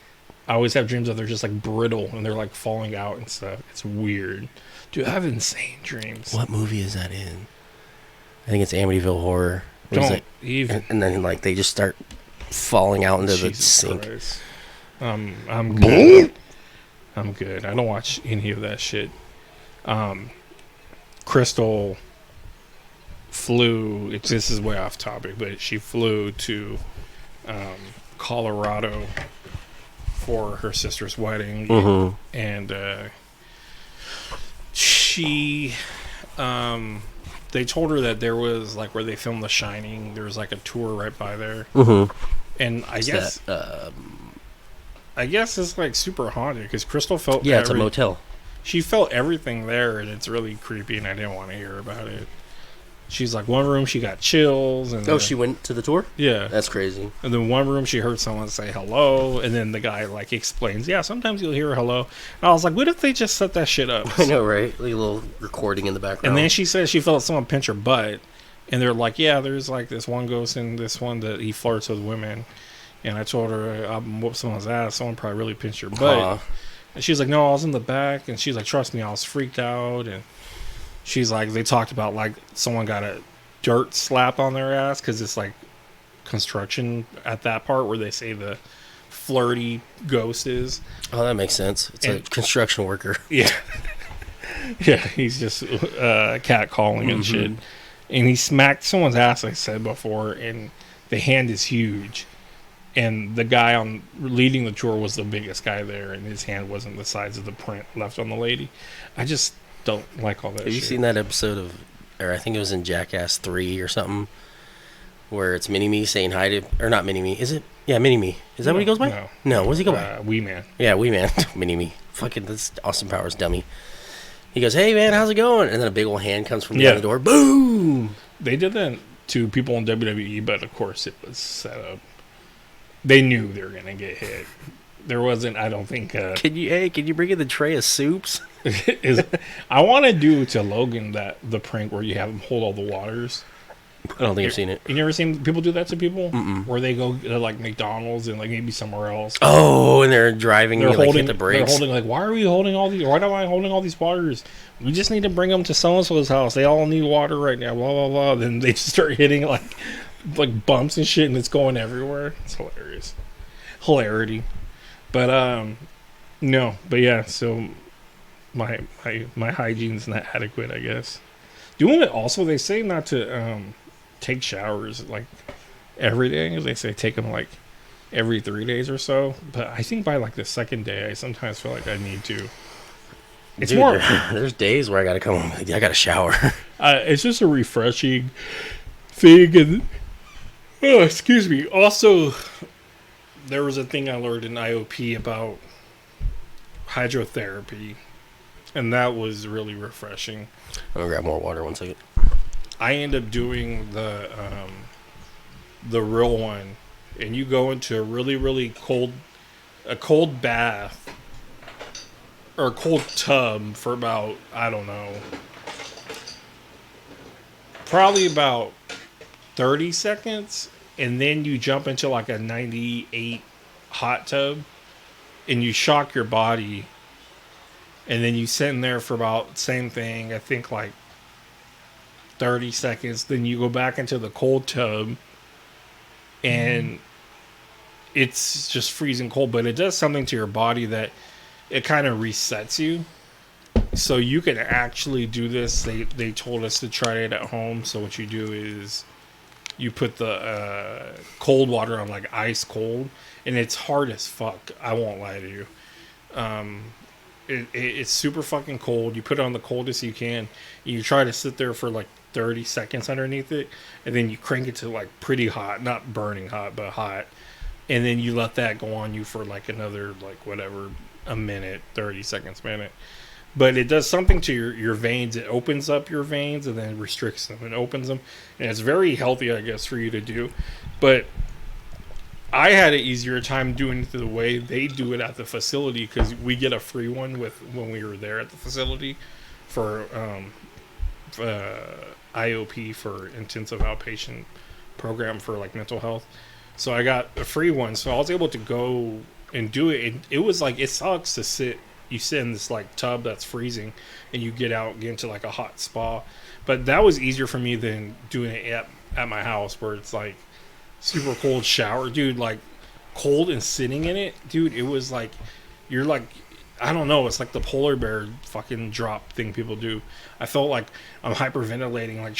I always have dreams that they're just like brittle and they're like falling out and stuff. It's weird. Dude, I have insane dreams. What movie is that in? I think it's Amityville Horror. Don't even. And then like they just start falling out into the sink. Christ. I'm good. I'm good. I don't watch any of that shit. Crystal flew. This is way off topic, but she flew to Colorado for her sister's wedding, and she. They told her that there was like where they filmed The Shining. There was like a tour right by there, and I guess it's like super haunted because Crystal felt. Yeah, it's a motel. She felt everything there, and it's really creepy, and I didn't want to hear about it. She's like, one room she got chills, and she went to the tour? Yeah, that's crazy. And then one room she heard someone say hello, and then the guy like explains, yeah, sometimes you'll hear hello. And I was like, what if they just set that shit up? I know, right? Like a little recording in the background. And then she said she felt someone pinch her butt, and they're like, yeah, there's like this one ghost in this one that he flirts with women. And I told her, I'm whoop someone's ass. Someone probably really pinched your butt. And she's like, no, I was in the back. And she's like, trust me, I was freaked out. And she's like, they talked about like someone got a dirt slap on their ass because it's like construction at that part where they say the flirty ghost is. Oh, that makes sense. It's a construction worker. Yeah. Yeah, he's just cat calling and shit. And he smacked someone's ass, like I said before, and the hand is huge. And the guy on leading the tour was the biggest guy there, and his hand wasn't the size of the print left on the lady. I just don't like all that shit. Have you seen that episode of, or I think it was in Jackass 3 or something, where it's Mini-Me saying hi to, or not Mini-Me, is it? Yeah, Mini-Me. Is that what he goes by? No, what does he go by? Wee Man. Yeah, Wee Man. Mini-Me. Fucking, that's Austin Powers dummy. He goes, hey man, how's it going? And then a big old hand comes from behind the door. Boom! They did that to people in WWE, but of course it was set up. They knew they were gonna get hit. There wasn't, I don't think. Can you bring in the tray of soups? I want to do to Logan the prank where you have him hold all the waters. I don't think I've seen it. You never seen people do that to people? Mm-mm. Where they go to like McDonald's and like maybe somewhere else. Oh, and they're driving. They're holding, like, hit the brakes. They're holding like, why are we holding all these? Why am I holding all these waters? We just need to bring them to so and so's house. They all need water right now. Blah blah blah. Then they just start hitting like bumps and shit, and it's going everywhere. It's hilarious, hilarity. But no, but yeah. So my hygiene's not adequate, I guess. Doing it also, they say not to take showers like every day. They say take them like every 3 days or so. But I think by like the second day, I sometimes feel like I need to. It's Dude, more. There's days where I gotta come home. I gotta shower. It's just a refreshing thing, and excuse me. Also, there was a thing I learned in IOP about hydrotherapy, and that was really refreshing. I'm gonna grab more water 1 second. I end up doing the real one, and you go into a really cold bath or a cold tub for about, I don't know, probably about 30 seconds, and then you jump into like a 98 hot tub, and you shock your body, and then you sit in there for about same thing. I think like 30 seconds, then you go back into the cold tub, and it's just freezing cold. But it does something to your body that it kind of resets you. So you can actually do this. They told us to try it at home. So what you do is you put the cold water on like ice cold, and it's hard as fuck. I won't lie to you. It's super fucking cold. You put it on the coldest you can. You try to sit there for like 30 seconds underneath it, and then you crank it to like pretty hot, not burning hot, but hot. And then you let that go on you for like another, like whatever, a minute, 30 seconds, minute. But it does something to your veins. It opens up your veins and then restricts them and opens them. And it's very healthy, I guess, for you to do. But I had an easier time doing it the way they do it at the facility, because we get a free one with when we were there at the facility for IOP, for intensive outpatient program for like mental health. So I got a free one, so I was able to go and do it. It was like, it sucks to sit. You sit in this like tub that's freezing, and you get into like a hot spa. But that was easier for me than doing it at my house, where it's like super cold shower, dude. Like cold and sitting in it, dude. It was like you're like, I don't know. It's like the polar bear fucking drop thing people do. I felt like I'm hyperventilating, like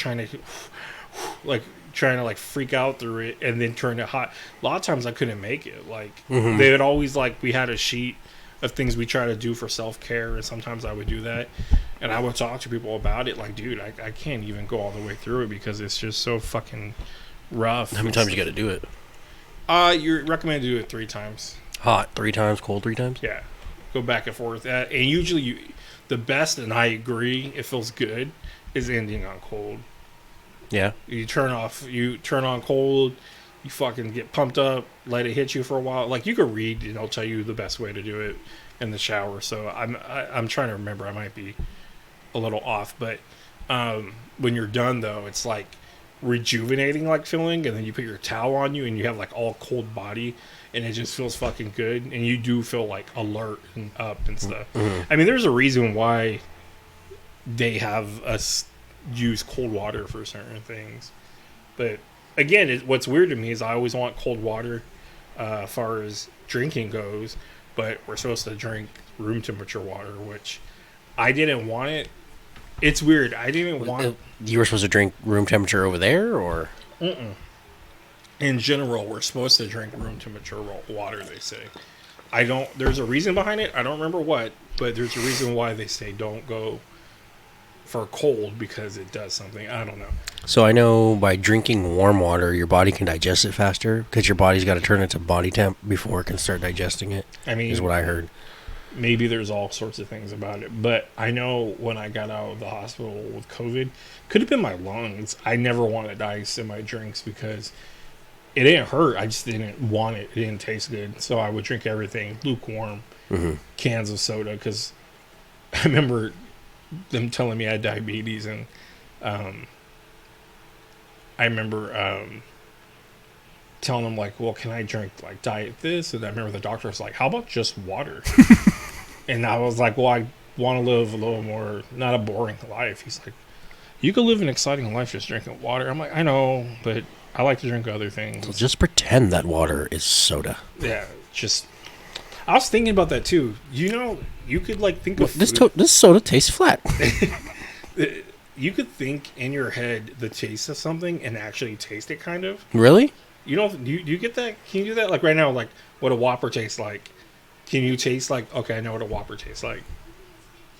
trying to like freak out through it, and then turn it hot. A lot of times I couldn't make it. Like they would always, like, we had a sheet of things we try to do for self-care, and sometimes I would do that, and I would talk to people about it, like, dude, I can't even go all the way through it because it's just so fucking rough. How many times you got to do it? You're recommended to do it 3 times. Hot 3 times, cold 3 times? Yeah. Go back and forth. And usually the best, and I agree, it feels good, is ending on cold. Yeah. You turn on cold, you fucking get pumped up, let it hit you for a while. Like, you could read, and it'll tell you the best way to do it in the shower. So I'm trying to remember. I might be a little off, but when you're done, though, it's like rejuvenating, like, feeling, and then you put your towel on you, and you have like all cold body, and it just feels fucking good, and you do feel like alert and up and stuff. I mean, there's a reason why they have us use cold water for certain things, but again, what's weird to me is I always want cold water as far as drinking goes, but we're supposed to drink room temperature water, which I didn't want it. It's weird. I didn't want. You were supposed to drink room temperature over there, or? In general, we're supposed to drink room temperature water, they say. I don't. There's a reason behind it. I don't remember what, but there's a reason why they say don't go for cold, because it does something. I don't know. So I know by drinking warm water, your body can digest it faster, because your body's got to turn it to body temp before it can start digesting it. I mean, is what I heard. Maybe there's all sorts of things about it, but I know when I got out of the hospital with COVID, could have been my lungs. I never wanted ice in my drinks because it didn't hurt. I just didn't want it. It didn't taste good. So I would drink everything lukewarm, cans of soda, because I remember them telling me I had diabetes, and I remember telling them, like, well, can I drink like diet this? And I remember the doctor was like, how about just water? And I was like, well, I want to live a little more, not a boring life. He's like, you could live an exciting life just drinking water. I'm like, I know, but I like to drink other things. So just pretend that water is soda. Yeah, just. I was thinking about that too. You know, you could like think of this soda tastes flat. You could think in your head the taste of something and actually taste it, kind of. Really? You know, do you get that? Can you do that? Like right now, like what a Whopper tastes like. Can you taste like, okay, I know what a Whopper tastes like?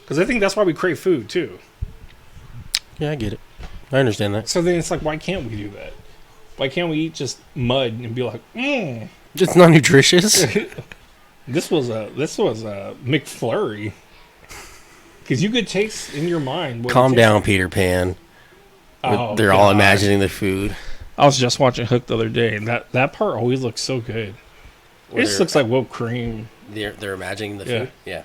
Because I think that's why we crave food too. Yeah, I get it. I understand that. So then it's like, why can't we do that? Why can't we eat just mud and be like, It's not nutritious. This was a McFlurry. Because you could taste in your mind. Calm down, like. Peter Pan. Oh, they're all imagining the food. I was just watching Hook the other day, and that part always looks so good. It just looks like whipped cream. They're imagining the food? Yeah.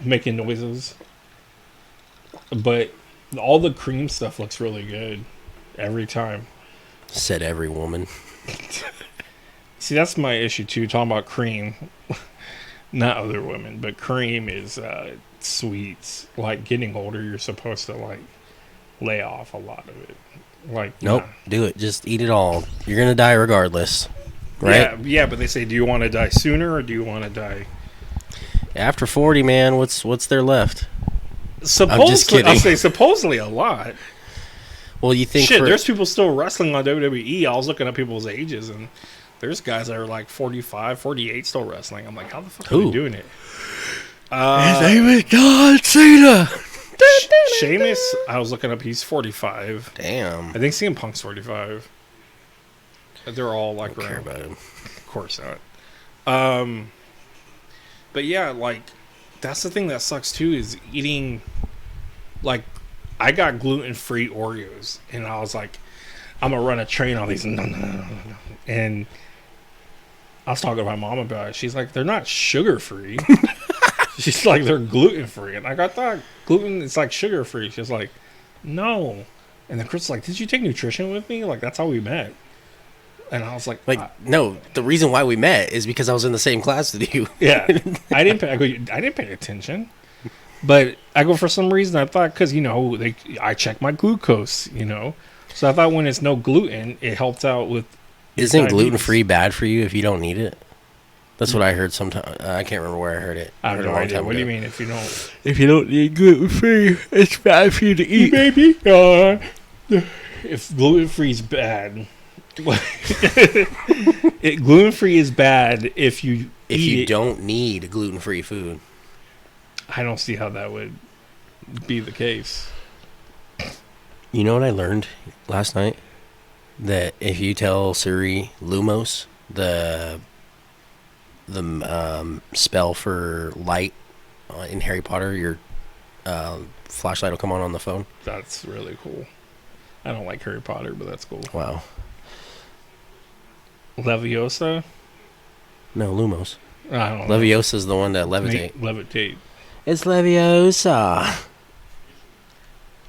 Making noises. But all the cream stuff looks really good every time. Said every woman. See, that's my issue too, talking about cream. Not other women, but cream is sweets. Like, getting older, you're supposed to, like, lay off a lot of it. Like, Nope. nah. Do it. Just eat it all. You're gonna die regardless, right? Yeah, but they say, do you want to die sooner or do you want to die? After 40, man, what's there left? Supposedly, just kidding. I'll say supposedly a lot. Well, you think Shit, for, there's people still wrestling on WWE. I was looking at people's ages, and there's guys that are like 45, 48 still wrestling. I'm like, how the fuck are Who? they doing it? his name is John Cena. Sheamus, I was looking up, he's 45. Damn. I think CM Punk's 45. They're all like I don't care around. about him. Of course not. But yeah, like, that's the thing that sucks too, is eating, like, I got gluten-free Oreos, and I was like, I'm gonna run a train on these. No. And I was talking to my mom about it. She's like, they're not sugar-free. She's like, they're gluten-free. And I thought gluten is like sugar-free. She's like, no. And then Chris was like, did you take nutrition with me? Like, that's how we met. And I was like, No, the reason why we met is because I was in the same class with you. yeah. I didn't pay attention. But I go, for some reason, I thought, because, I check my glucose, So I thought when it's no gluten, it helps out with. Isn't diabetes. gluten-free bad for you if you don't need it? That's what I heard sometime. I can't remember where I heard it. I have heard it no a long idea. time What do you ago. mean if you don't? If you don't need gluten-free, it's bad for you to eat. Maybe. If gluten-free is bad. Gluten-free is bad if you If eat you it. don't need gluten-free food. I don't see how that would be the case. You know what I learned last night? That if you tell Siri Lumos, the spell for light in Harry Potter, your flashlight will come on the phone. That's really cool. I don't like Harry Potter, but that's cool. Wow. Leviosa? No, Lumos. I don't know. Leviosa is the one that levitate. Levitate. It's Leviosa.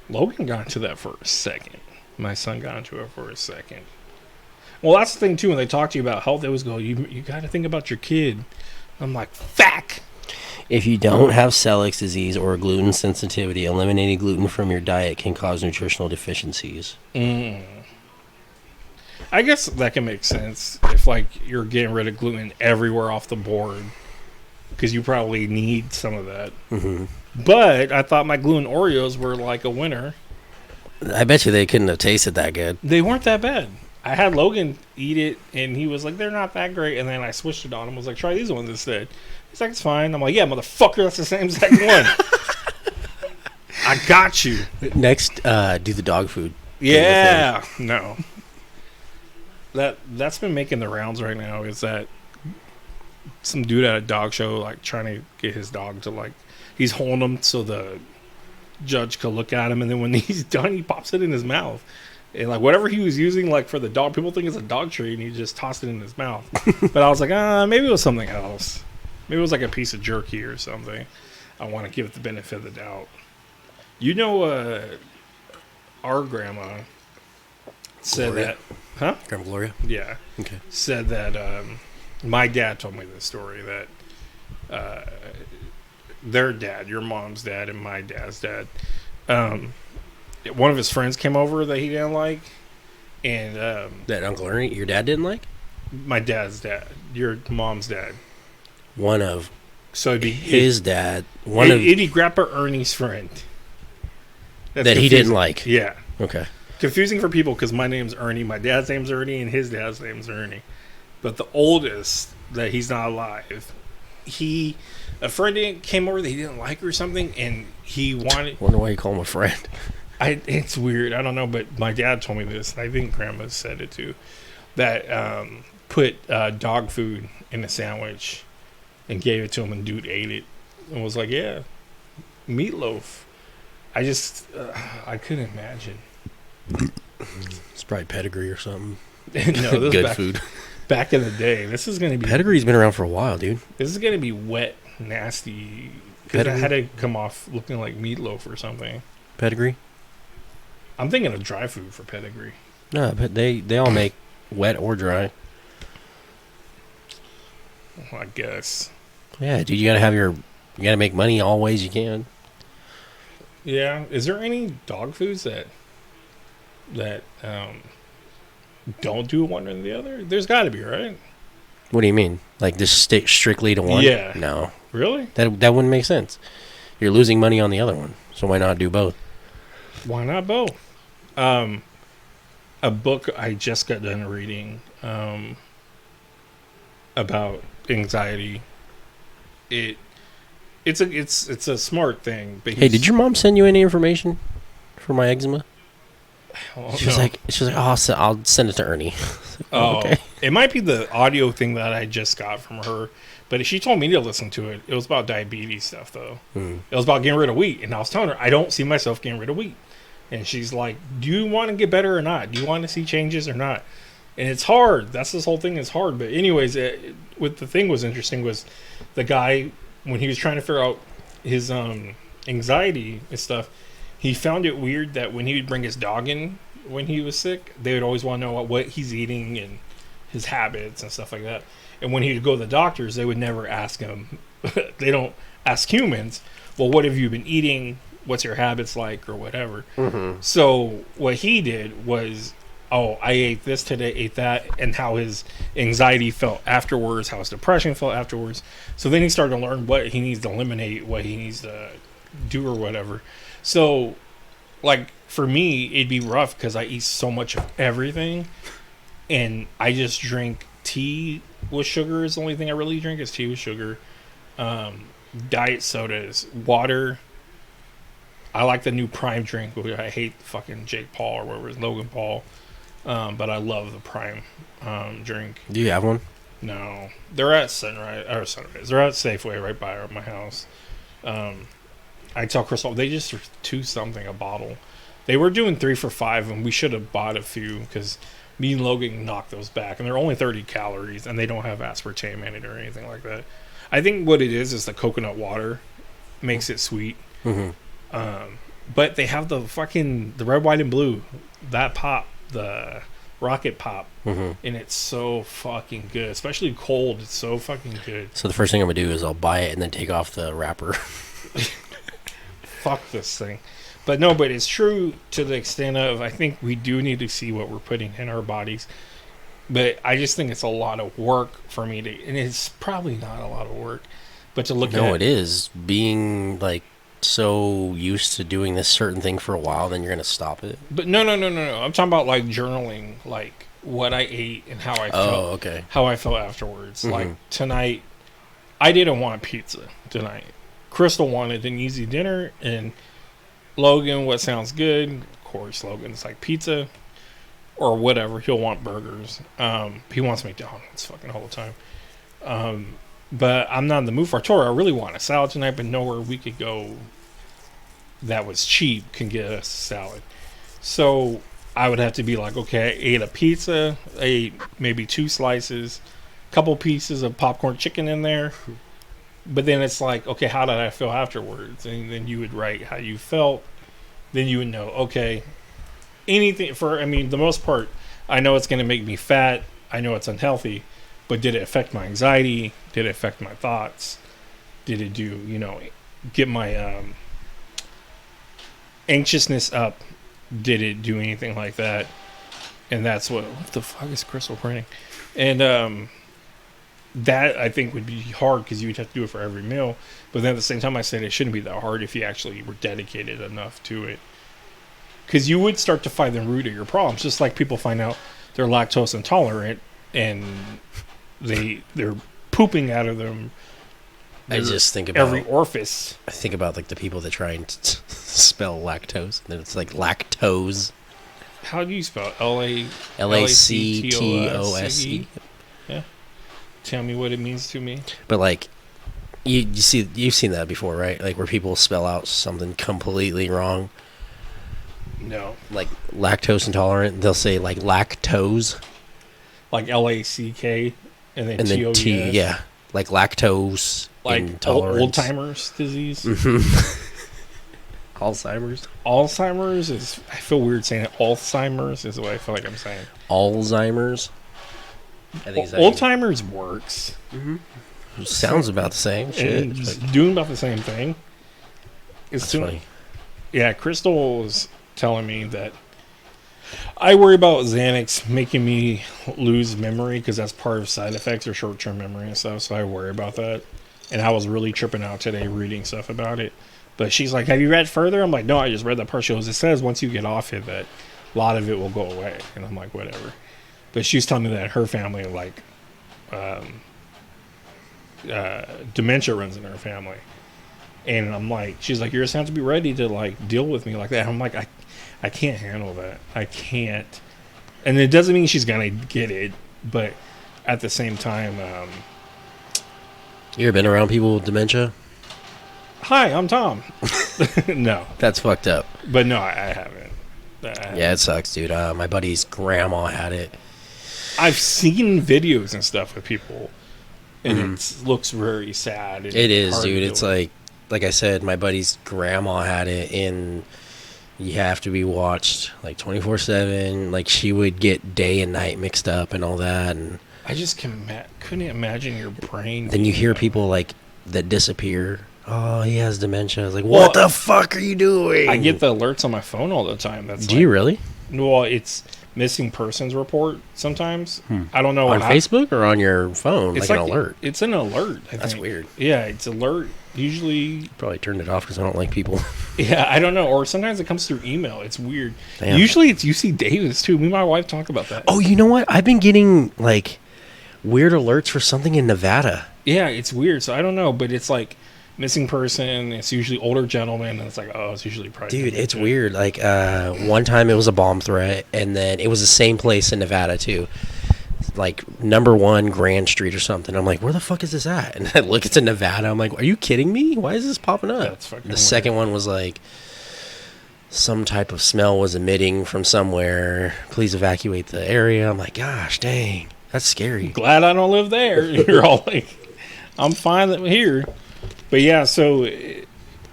Logan got into that for a second. My son got into it for a second. Well, that's the thing, too. When they talk to you about health, they always go, you got to think about your kid. I'm like, fuck! If you don't have celiac disease or gluten sensitivity, eliminating gluten from your diet can cause nutritional deficiencies. I guess that can make sense if, like, you're getting rid of gluten everywhere off the board. Because you probably need some of that. Mm-hmm. But I thought my gluten Oreos were, like, a winner. I bet you they couldn't have tasted that good. They weren't that bad. I had Logan eat it, and he was like, they're not that great. And then I switched it on him. I was like, try these ones instead. He's like, it's fine. I'm like, yeah, motherfucker, that's the same exact one. I got you. Next, do the dog food. Yeah. No. That's been making the rounds right now, is that some dude at a dog show, like, trying to get his dog to, like, he's holding him so the judge could look at him, and then when he's done, he pops it in his mouth. And, like, whatever he was using, like, for the dog, people think it's a dog treat, and he just tossed it in his mouth. But I was like, maybe it was something else. Maybe it was like a piece of jerky or something. I want to give it the benefit of the doubt. Our grandma said Gloria? that, huh? Grandma Gloria? Yeah. Okay. Said that my dad told me this story that their dad, your mom's dad, and my dad's dad, one of his friends came over that he didn't like, and That Uncle Ernie, your dad didn't like? my dad's dad, your mom's dad. One of So it'd be his dad. it'd be Grandpa Ernie's friend. That's That he confusing. didn't like. Yeah. Okay. Confusing for people because my name's Ernie, my dad's name's Ernie, and his dad's name's Ernie. But the oldest, that he's not alive, a friend came over that he didn't like or something, and he wanted. Wonder why you call him a friend. It's weird. I don't know, but my dad told me this, and I think Grandma said it too. That put dog food in a sandwich and gave it to him, and dude ate it and was like, "Yeah, meatloaf." I couldn't imagine. It's probably pedigree or something. No, this Good is food. back in the day. This is gonna be Pedigree's been around for a while, dude. This is gonna be wet, nasty. Because it Pedigree? had to come off looking like meatloaf or something. Pedigree? I'm thinking of dry food for pedigree. No, but they all make wet or dry. Well, I guess. Yeah, dude, you gotta make money all ways you can. Yeah. Is there any dog foods that that don't do one or the other? There's got to be, right? What do you mean? Like just stick strictly to one? Yeah. No, Really? that wouldn't make sense. You're losing money on the other one, so why not do both? Why not both? A book I just got done reading about anxiety. It's a smart thing. But Hey, did your mom send you any information for my eczema? She was like, oh, I'll send it to Ernie. Oh, Okay. It might be the audio thing that I just got from her, but she told me to listen to it. It was about diabetes stuff, though. It was about getting rid of wheat, and I was telling her I don't see myself getting rid of wheat, and she's like, "Do you want to get better or not? Do you want to see changes or not?" And it's hard. That's this whole thing is hard. But anyways, what the thing was interesting was the guy when he was trying to figure out his anxiety and stuff. He found it weird that when he would bring his dog in when he was sick, they would always want to know what he's eating and his habits and stuff like that. And when he would go to the doctors, they would never ask him. They don't ask humans, well, what have you been eating? What's your habits like or whatever? Mm-hmm. So what he did was, oh, I ate this today, ate that, and how his anxiety felt afterwards, how his depression felt afterwards. So then he started to learn what he needs to eliminate, what he needs to do or whatever. So, like, for me, it'd be rough because I eat so much of everything, and I just drink tea with sugar is the only thing I really drink is tea with sugar. Diet sodas, water. I like the new Prime drink. I hate fucking Jake Paul or whatever it is, Logan Paul. But I love the Prime drink. Do you have one? No. They're at Sunrise. They're at Safeway right by my house. I tell Crystal, they just are $2 something a bottle. They were doing 3 for $5, and we should have bought a few because me and Logan knocked those back. And they're only 30 calories, and they don't have aspartame in it or anything like that. I think what it is the coconut water makes it sweet. Mm-hmm. But they have the red, white, and blue. That pop, the Rocket Pop, and it's so fucking good. Especially cold, it's so fucking good. So the first thing I'm going to do is I'll buy it and then take off the wrapper. Fuck this thing. But it's true to the extent of I think we do need to see what we're putting in our bodies. But I just think it's a lot of work for me to, and it's probably not a lot of work, but to look at. No, it is. Being like so used to doing this certain thing for a while, then you're going to stop it. But no. I'm talking about like journaling, like what I ate and how I felt. Oh, okay. How I felt afterwards. Like tonight, I didn't want pizza tonight. Crystal wanted an easy dinner, and Logan, what sounds good? Of course, Logan's like pizza or whatever. He'll want burgers. He wants McDonald's fucking all the time. But I'm not in the mood for it. I told her I really want a salad tonight, but nowhere we could go that was cheap can get us a salad. So I would have to be like, okay, I ate a pizza, I ate maybe 2 slices, couple pieces of popcorn chicken in there. But then it's like, okay, how did I feel afterwards? And then you would write how you felt. Then you would know, okay, the most part, I know it's going to make me fat. I know it's unhealthy. But did it affect my anxiety? Did it affect my thoughts? Did it do, get my anxiousness up? Did it do anything like that? And that's what the fuck is Crystal printing? And that I think would be hard because you would have to do it for every meal. But then at the same time, I said it shouldn't be that hard if you actually were dedicated enough to it. Because you would start to find the root of your problems, just like people find out they're lactose intolerant and they're pooping out of them. I just think about every orifice. I think about like the people that try and spell lactose, and then it's like lactose. How do you spell LACTOSE? Yeah. Tell me what it means to me. But like, you've seen that before, right? Like where people spell out something completely wrong. No. Like lactose intolerant, they'll say like lactose. Like LACK and then TOES. T, yeah. Like lactose like intolerance. Old timers disease. Mm-hmm. Alzheimer's is. I feel weird saying it. Alzheimer's is what I feel like I'm saying. Alzheimer's. I think old timers works. Mm-hmm. Sounds about the same. Shit. It's doing about the same thing. It's funny. Yeah, Crystal was telling me that I worry about Xanax making me lose memory because that's part of side effects or short-term memory and stuff. So I worry about that. And I was really tripping out today reading stuff about it. But she's like, "Have you read further?" I'm like, "No, I just read that part." She goes, "It says once you get off it, that a lot of it will go away." And I'm like, "Whatever." But she was telling me that her family, like, dementia runs in her family. And I'm like, she's like, "You just have to be ready to like deal with me like that." I'm like, I can't handle that. I can't. And it doesn't mean she's gonna get it, but at the same time, You ever been around people with dementia? hi, I'm Tom. No, That's fucked up. but no, I haven't. Yeah, it sucks, dude. My buddy's grandma had it. I've seen videos and stuff with people, and it looks very sad. It is, hard to dude. deal It's with. like I said, my buddy's grandma had it, and you have to be watched like 24/7. Like she would get day and night mixed up and all that, and I just couldn't imagine your brain. then you being hear that. people like that disappear. Oh, he has dementia. I was like, Well, what the fuck are you doing? I get the alerts on my phone all the time. That's Do you really? Well, it's missing persons report sometimes. I don't know On how- Facebook or on your phone? It's Like an alert. It's an alert. I That's think. weird. Yeah, it's alert. Usually, Probably turned it off because I don't like people. yeah, I don't know. Or sometimes it comes through email. It's weird. Damn. Usually, it's UC Davis too. Me and my wife talk about that. Oh, you know what? I've been getting like weird alerts for something in Nevada. Yeah, it's weird. So I don't know, but it's like missing person. It's usually older gentlemen, and it's like, oh, it's usually probably. Dude, it's weird. Like one time it was a bomb threat, and then it was the same place in Nevada too. Like #1 Grand Street or something. I'm like, where the fuck is this at? And I look, it's in Nevada. I'm like, are you kidding me? Why is this popping up? That's fucking the weird. second one was like, some type of smell was emitting from somewhere. Please evacuate the area. I'm like, gosh, dang, that's scary. Glad I don't live there. You're all like, I'm fine that we're here. But yeah, so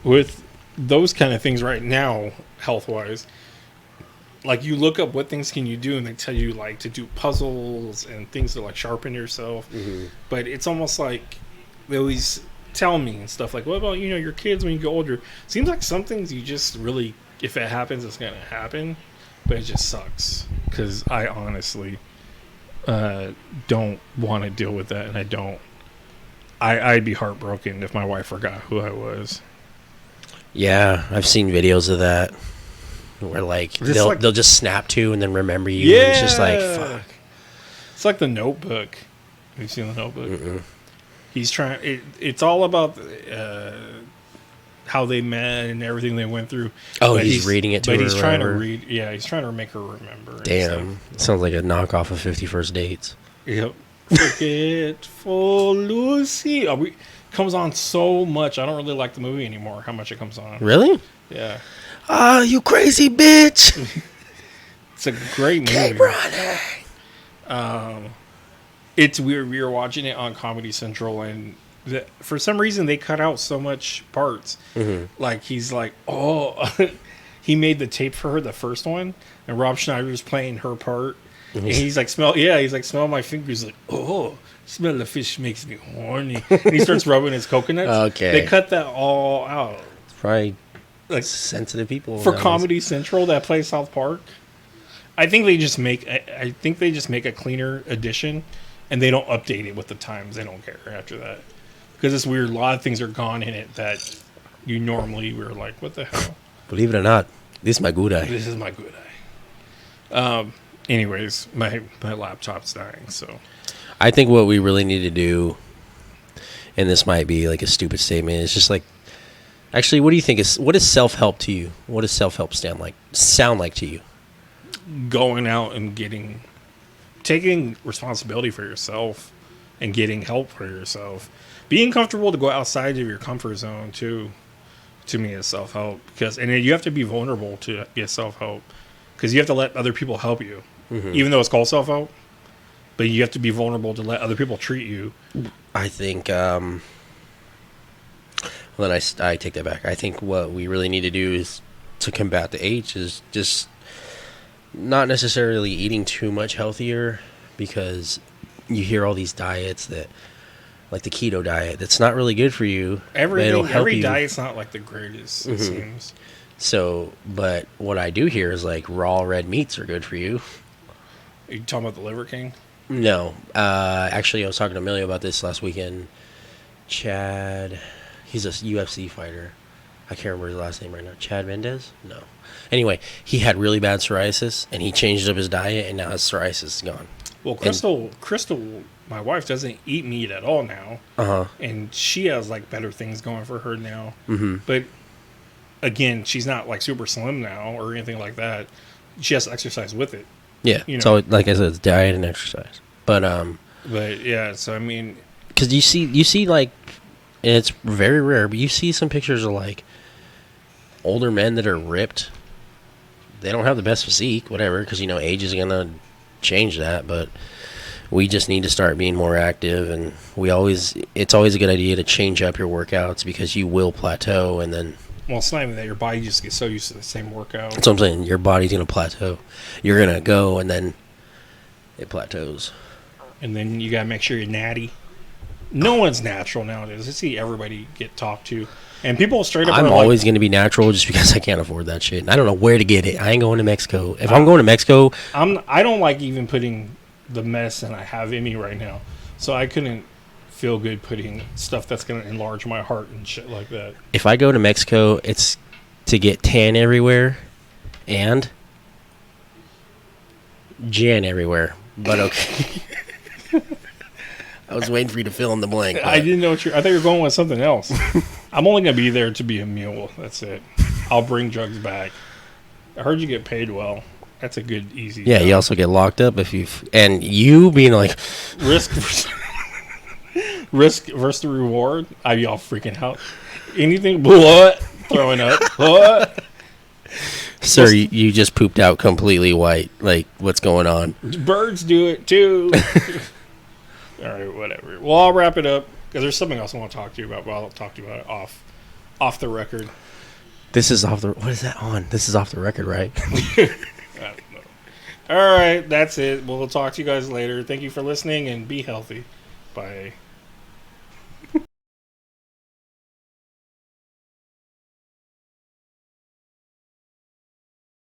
with those kind of things right now, health wise, like you look up what things can you do, and they tell you like to do puzzles and things to like sharpen yourself. But it's almost like they always tell me and stuff like, what about your kids when you get older? Seems like some things you just really, if it happens, it's gonna happen. But it just sucks because I honestly don't want to deal with that, and I don't. I'd be heartbroken if my wife forgot who I was. Yeah, I've seen videos of that where like Just they'll like- they'll just snap to and then remember you. And it's just like fuck. It's like The Notebook. Have you seen The Notebook? He's trying. It's all about how they met and everything they went through. Oh, But he's reading it to but her he's or trying to whatever. read. Yeah, he's trying to make her remember. and Damn, sounds like a knockoff of 50 First Dates. stuff. Yep. Forgetful Lucy. Comes on so much. I don't really like the movie anymore. How much it comes on. Really? Yeah. Ah, you crazy bitch! It's a great movie. Keep running. It's weird. We were watching it on Comedy Central, and for some reason they cut out so much parts. Like he's like, oh, he made the tape for her, the first one, and Rob Schneider's playing her part, and he's like, smell my fingers, like, oh, smell the fish makes me horny. And he starts rubbing his coconuts. Okay. They cut that all out. Probably Like sensitive people for nowadays. Comedy Central that plays South Park. I think they just make a cleaner edition, and they don't update it with the times. They don't care after that because it's weird. A lot of things are gone in it that you normally were like, "What the hell?" Believe it or not, this is my good eye. This is my good eye. Anyways, my laptop's dying, so I think what we really need to do, and this might be like a stupid statement, is just like, actually, what do you think what is self-help to you? What does self-help sound like to you? going out and taking responsibility for yourself and getting help for yourself, being comfortable to go outside of your comfort zone too, to me is self-help, because and then you have to be vulnerable to get self-help, because you have to let other people help you, even though it's called self-help, but you have to be vulnerable to let other people treat you. I think, well, then I take that back. I think what we really need to do is to combat the H is just not necessarily eating too much healthier, because you hear all these diets that, like the keto diet, that's not really good for you. but it'll help Every you. diet's not like the greatest, it seems. So, but what I do hear is like raw red meats are good for you. Are you talking about the Liver King? No, actually, I was talking to Emilio about this last weekend. Chad, he's a UFC fighter. I can't remember his last name right now. Chad Mendez? No. Anyway, he had really bad psoriasis, and he changed up his diet, and now his psoriasis is gone. Well, Crystal, my wife doesn't eat meat at all now, and she has like better things going for her now. Mm-hmm. But again, she's not like super slim now or anything like that. She has to exercise with it. Yeah. You know. So, like I said, it's diet and exercise. But yeah, so I mean, because you see like, and it's very rare, but you see some pictures of like older men that are ripped. They don't have the best physique, whatever, because age is gonna change that. But we just need to start being more active, and it's always a good idea to change up your workouts because you will plateau, and then. Well, it's not even that. Your body just gets so used to the same workout. That's what I'm saying. Your body's going to plateau. You're going to go, and then it plateaus. And then you got to make sure you're natty. No one's natural nowadays. I see everybody get talked to. And people straight up I'm are always going to be natural just because I can't afford that shit. And I don't know where to get it. I ain't going to Mexico. If I'm going to Mexico... I don't like even putting the medicine I have in me right now. So I couldn't feel good putting stuff that's going to enlarge my heart and shit like that. If I go to Mexico, it's to get tan everywhere and Jan everywhere. But okay. I was waiting for you to fill in the blank. I didn't know what I thought you were going with something else. I'm only going to be there to be a mule. That's it. I'll bring drugs back. I heard you get paid well. That's a good, easy Yeah, job. you also get locked up if and you being like... Risk versus the reward. I'd be all freaking out. Anything? What? Throwing up. What? Sir, you just pooped out completely white. Like, what's going on? Birds do it too. All right, whatever. Well, I'll wrap it up because there's something else I want to talk to you about, but I'll talk to you about it off the record. This is off the... What is that on? This is off the record, right? I don't know. All right, that's it. We'll talk to you guys later. Thank you for listening and be healthy. Bye.